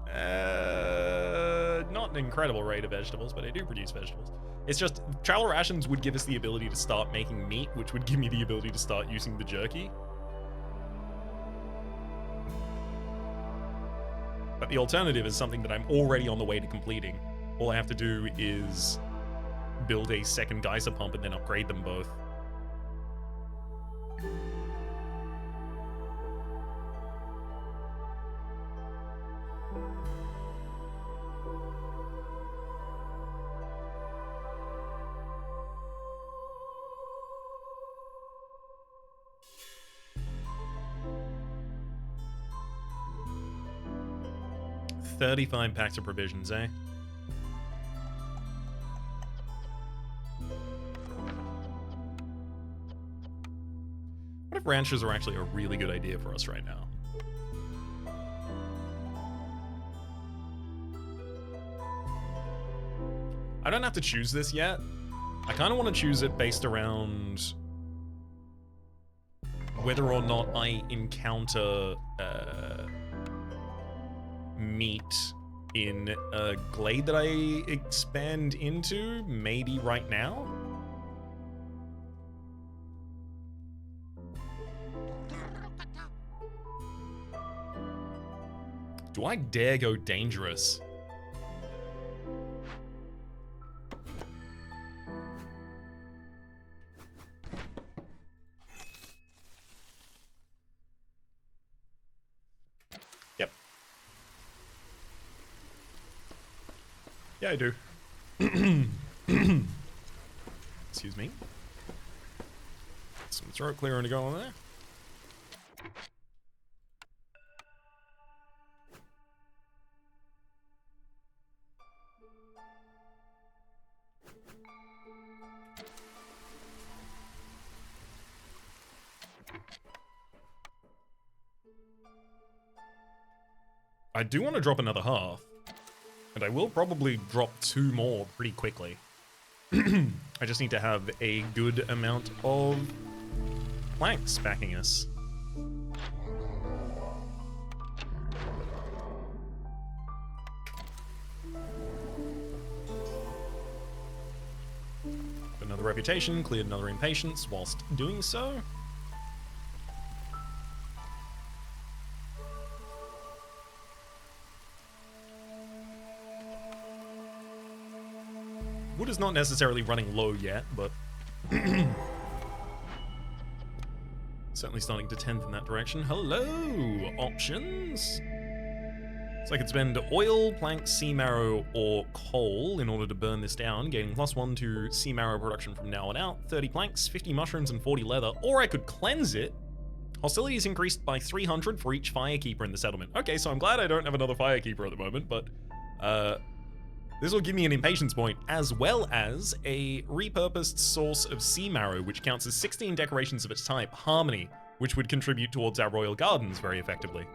Not an incredible rate of vegetables, but I do produce vegetables. It's just, travel rations would give us the ability to start making meat, which would give me the ability to start using the jerky. But the alternative is something that I'm already on the way to completing. All I have to do is build a second geyser pump and then upgrade them both. $35 packs of provisions, eh? What if ranches are actually a really good idea for us right now? I don't have to choose this yet. I kind of want to choose it based around whether or not I encounter meat in a glade that I expand into, maybe right now. Do I dare go dangerous? Yep. Yeah, I do. Excuse me. Some throat clearing to go on there. I do want to drop another half, and I will probably drop 2 more pretty quickly. I just need to have a good amount of planks backing us. Another reputation, cleared another impatience whilst doing so. Wood is not necessarily running low yet, but certainly starting to tend in that direction. Hello, options. So I could spend oil, planks, sea marrow, or coal in order to burn this down, gaining +1 to sea marrow production from now on out, 30 planks, 50 mushrooms, and 40 leather. Or I could cleanse it. Hostility is increased by 300 for each firekeeper in the settlement. Okay, so I'm glad I don't have another firekeeper at the moment, but This will give me an impatience point, as well as a repurposed source of sea marrow, which counts as 16 decorations of its type, harmony, which would contribute towards our royal gardens very effectively.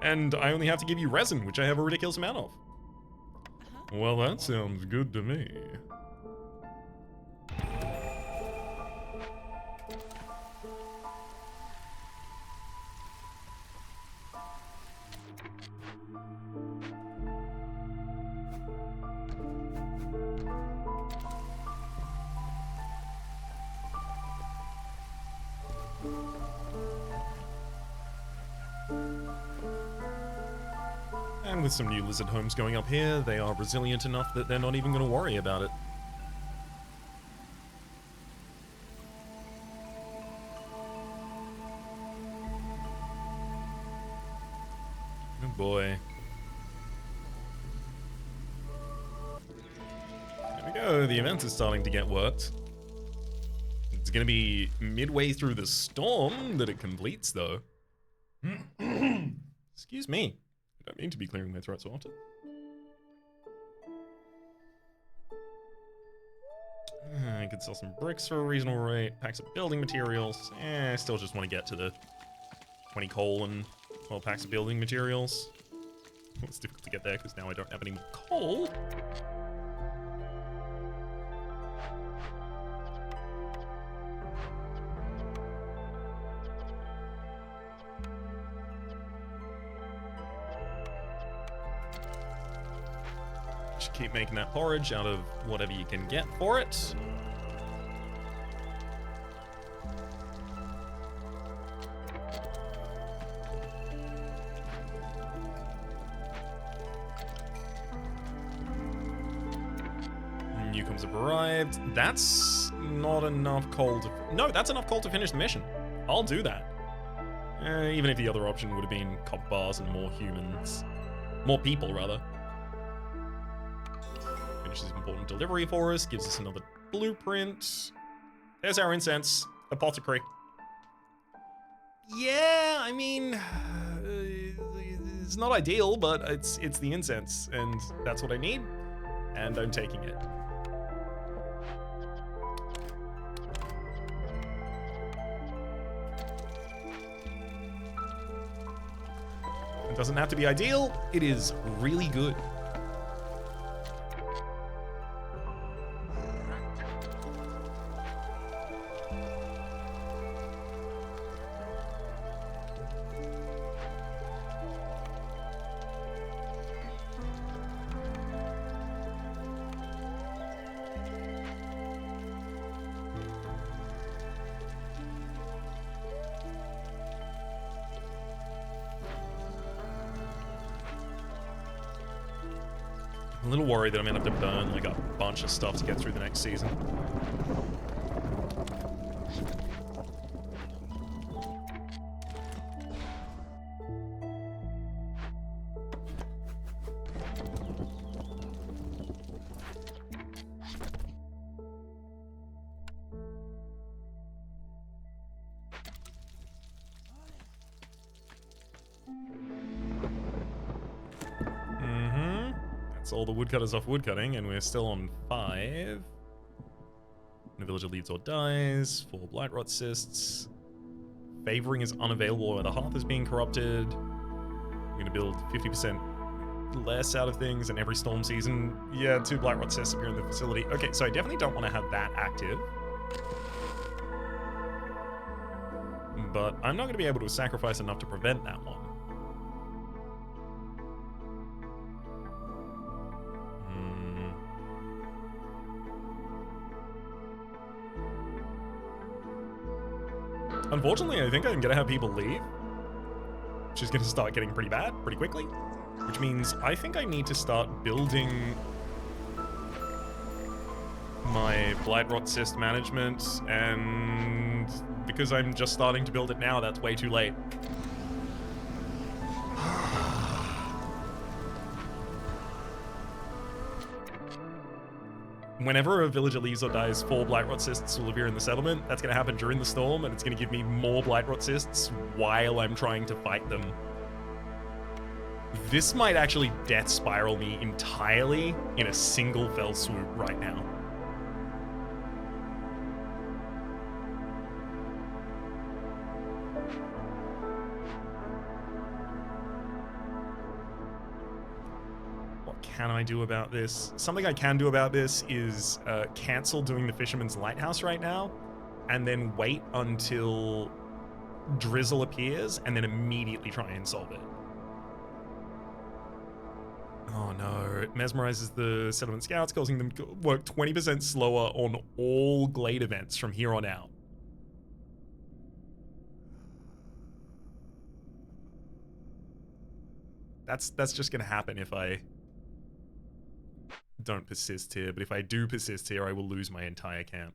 And I only have to give you resin, which I have a ridiculous amount of. Well, that sounds good to me. And with some new lizard homes going up here, they are resilient enough that they're not even going to worry about it. Oh boy. There we go, the event is starting to get worked. It's going to be midway through the storm that it completes, though. Excuse me. I don't mean to be clearing my throat so often. I could sell some bricks for a reasonable rate, packs of building materials. I still just want to get to the 20 coal and 12 packs of building materials. Well, it's difficult to get there because now I don't have any more coal. Keep making that porridge out of whatever you can get for it. Newcomes have arrived. That's not enough coal to... No, that's enough coal to finish the mission. I'll do that. Even if the other option would have been copper bars and more humans. More people, rather. Finishes important delivery for us, gives us another blueprint. There's our incense, apothecary. Yeah, I mean, it's not ideal, but it's the incense, and that's what I need, and I'm taking it. It doesn't have to be ideal, it is really good. I'm a little worried that I'm gonna have to burn like a bunch of stuff to get through the next season. All the woodcutters off woodcutting, and we're still on 5. When a villager leaves or dies, 4 blight rot cysts. Favoring is unavailable where the hearth is being corrupted. We're gonna build 50% less out of things in every storm season. Yeah, 2 blight rot cysts appear in the facility. Okay, so I definitely don't want to have that active. But I'm not gonna be able to sacrifice enough to prevent that one. Unfortunately, I think I'm gonna have people leave, which is gonna start getting pretty bad pretty quickly, which means I think I need to start building my blight rot cyst management, and because I'm just starting to build it now, that's way too late. Whenever a villager leaves or dies, 4 blight rot cysts will appear in the settlement. That's going to happen during the storm, and it's going to give me more blight rot cysts while I'm trying to fight them. This might actually death spiral me entirely in a single fell swoop right now. What can I do about this? Something I can do about this is cancel doing the Fisherman's Lighthouse right now, and then wait until drizzle appears, and then immediately try and solve it. Oh no, it mesmerizes the settlement scouts, causing them to work 20% slower on all Glade events from here on out. That's just gonna happen if I don't persist here, but if I do persist here, I will lose my entire camp.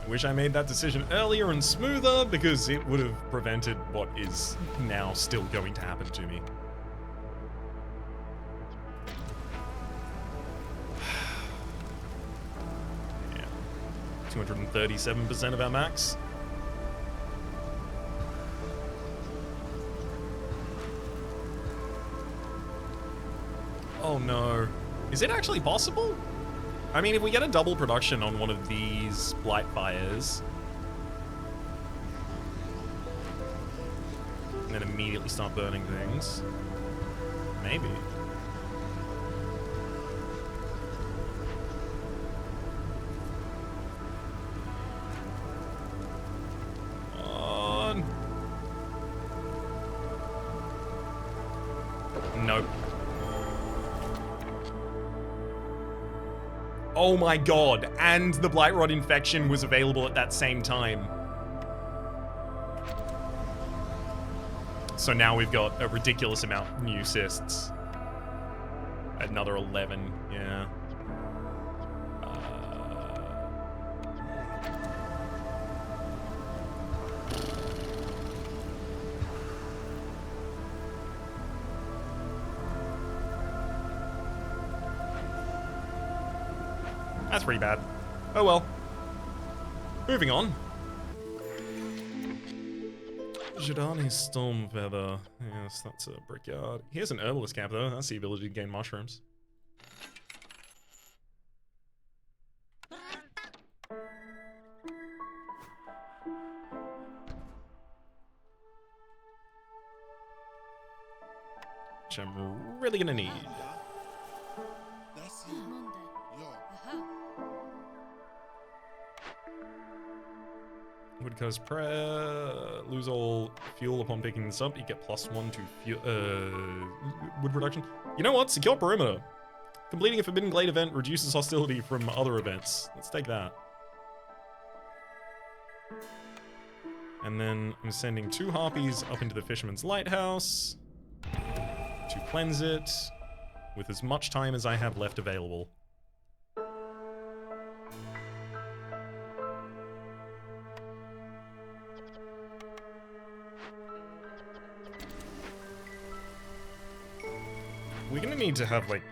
I wish I made that decision earlier and smoother, because it would have prevented what is now still going to happen to me. Yeah. 237% of our max. Oh no. Is it actually possible? I mean, if we get a double production on one of these blight fires, and then immediately start burning things, maybe. On. Nope. Oh my god, and the Blight Rod infection was available at that same time. So now we've got a ridiculous amount of new cysts. Another 11, yeah. That's pretty bad. Oh well. Moving on. Jadani Stormfeather. Yes, that's a brickyard. Here's an herbalist cap though. That's the ability to gain mushrooms. Which I'm really gonna need. Woodcutter's Prayer. Lose all fuel upon picking this up. You get +1 to fuel, wood production. You know what? Secure perimeter. Completing a Forbidden Glade event reduces hostility from other events. Let's take that. And then I'm sending 2 harpies up into the Fisherman's Lighthouse to cleanse it with as much time as I have left available. We're gonna need to have like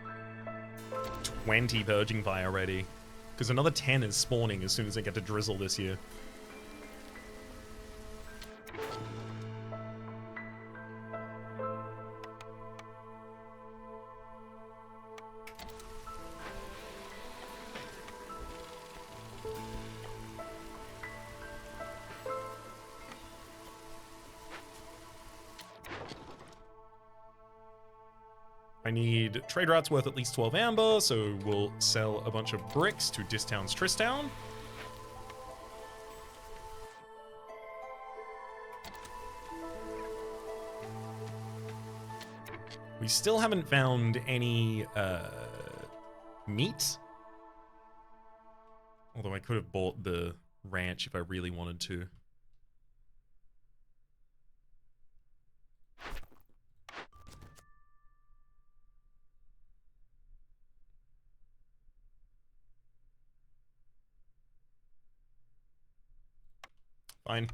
20 Purging Fire ready, because another 10 is spawning as soon as I get to drizzle this year. I need trade routes worth at least 12 amber, so we'll sell a bunch of bricks to Distown's Tristown. We still haven't found any meat. Although I could have bought the ranch if I really wanted to. Fine.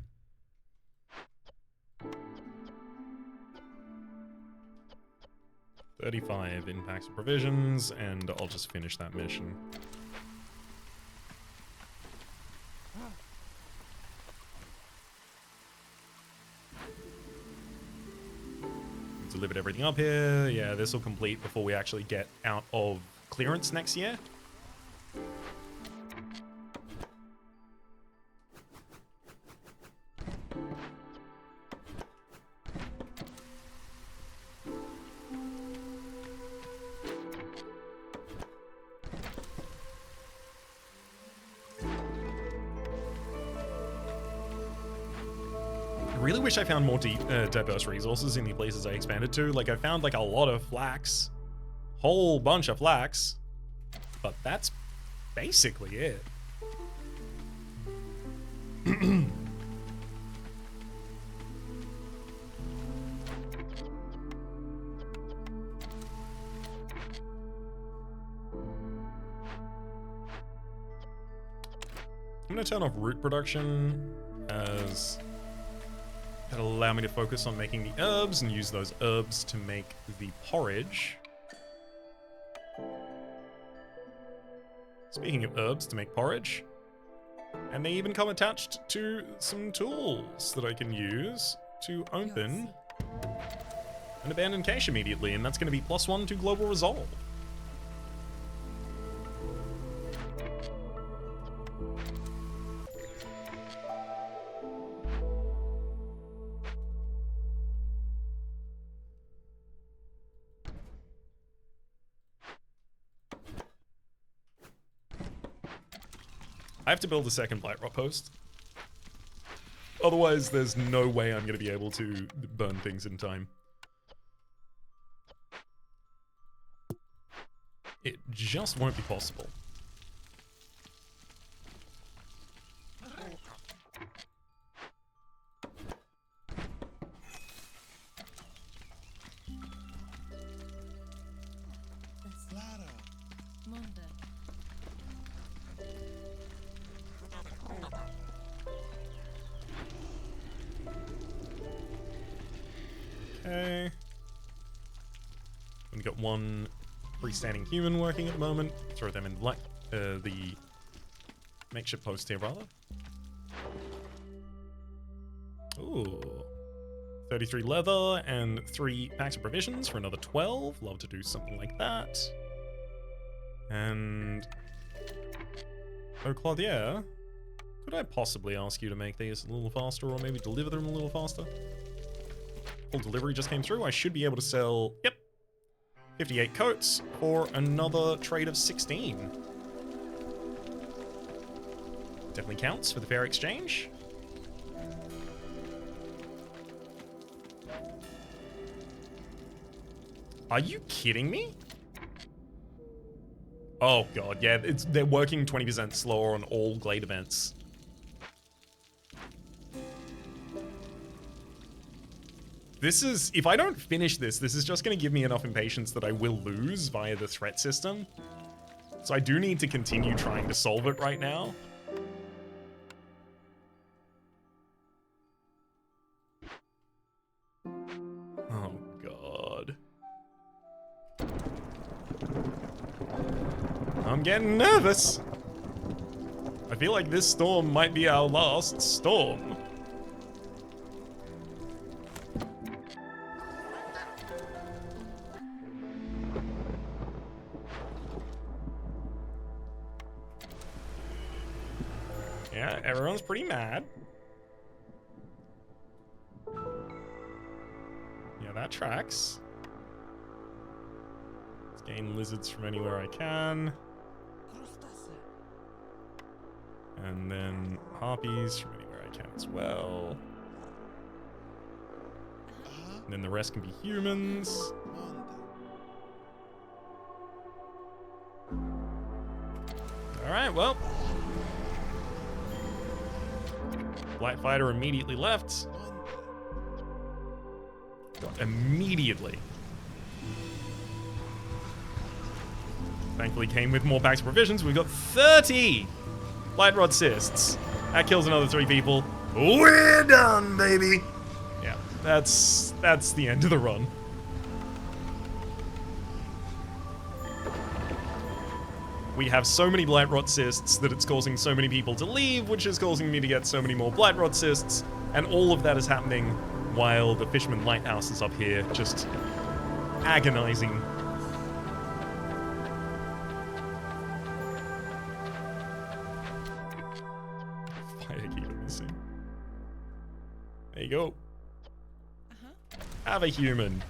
35 in packs of provisions, and I'll just finish that mission. Delivered everything up here. Yeah, this will complete before we actually get out of clearance next year. I really wish I found more diverse resources in the places I expanded to. Like, I found like a lot of flax, whole bunch of flax, but that's basically it. I'm gonna turn off root production as that'll allow me to focus on making the herbs and use those herbs to make the porridge. Speaking of herbs to make porridge, and they even come attached to some tools that I can use to open an abandoned cache immediately, and that's going to be +1 to global resolve. I have to build a second Blight Rot post. Otherwise, there's no way I'm going to be able to burn things in time. It just won't be possible. Okay. We've got one freestanding human working at the moment. Throw them in the makeshift post here, rather. Ooh. 33 leather and 3 packs of provisions for another 12. Love to do something like that. And... Oh, Claudier, could I possibly ask you to make these a little faster, or maybe deliver them a little faster? Full delivery just came through. I should be able to sell, yep, 58 coats for another trade of 16. Definitely counts for the fair exchange. Are you kidding me? Oh god, yeah, they're working 20% slower on all Glade events. This is, if I don't finish this, this is just going to give me enough impatience that I will lose via the threat system. So I do need to continue trying to solve it right now. Oh, God. I'm getting nervous. I feel like this storm might be our last storm. Yeah, everyone's pretty mad. Yeah, that tracks. Let's gain lizards from anywhere I can. And then harpies from anywhere I can as well. And then the rest can be humans. Alright, well. Blight Fighter immediately left. Immediately. Thankfully came with more packs of provisions. We've got 30 Blight Rod cysts. That kills another 3 people. We're done, baby. Yeah, that's the end of the run. we have so many blight rot cysts that it's causing so many people to leave, which is causing me to get so many more blight rot cysts, and all of that is happening while the Fisherman Lighthouse is up here, just agonizing. Fire keeper missing. There you go. Have a human.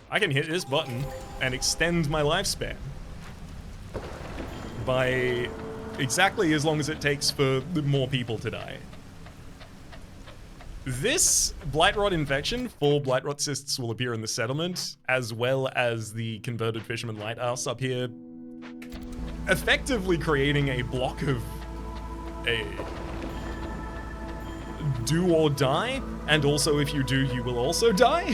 I can hit this button and extend my lifespan by exactly as long as it takes for more people to die. This Blightrot infection, 4 Blightrot cysts will appear in the settlement, as well as the converted Fisherman Lighthouse up here, effectively creating a block of a do or die, and also if you do, you will also die.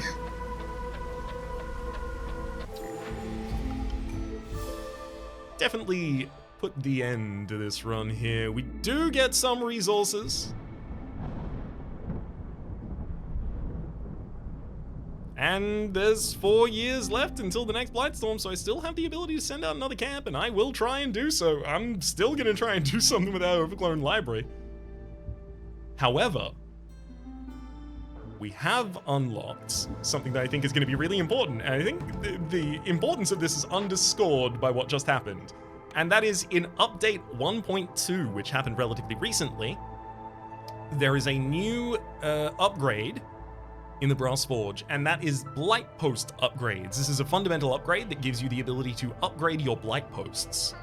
Definitely put the end to this run here. We do get some resources. And there's 4 years left until the next Blightstorm, so I still have the ability to send out another camp, and I will try and do so. I'm still gonna try and do something with our Overgrown Library. However, we have unlocked something that I think is gonna be really important, and I think the importance of this is underscored by what just happened. And that is in update 1.2, which happened relatively recently, there is a new upgrade in the Brass Forge, and that is Blight Post upgrades. This is a fundamental upgrade that gives you the ability to upgrade your Blight Posts.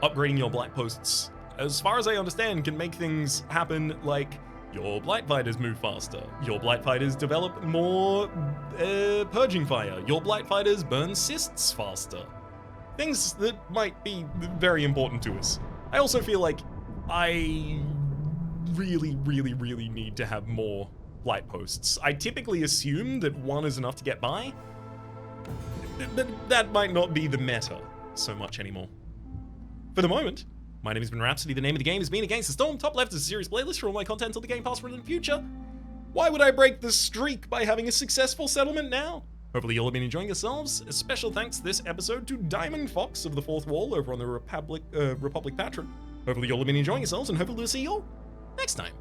Upgrading your Blight Posts, as far as I understand, can make things happen like your Blight Fighters move faster, your Blight Fighters develop more Purging Fire, your Blight Fighters burn cysts faster. Things that might be very important to us. I also feel like I really need to have more Blight Posts. I typically assume that 1 is enough to get by, but that might not be the meta so much anymore. For the moment, my name has been Rhapsody. The name of the game is Being Against the Storm. Top left is a series playlist for all my content until the game past, present, and future. Why would I break the streak by having a successful settlement now? Hopefully you'll have been enjoying yourselves. A special thanks this episode to Diamond Fox of the Fourth Wall over on the Republic Patron. Hopefully you'll have been enjoying yourselves, and hopefully we'll see you all next time.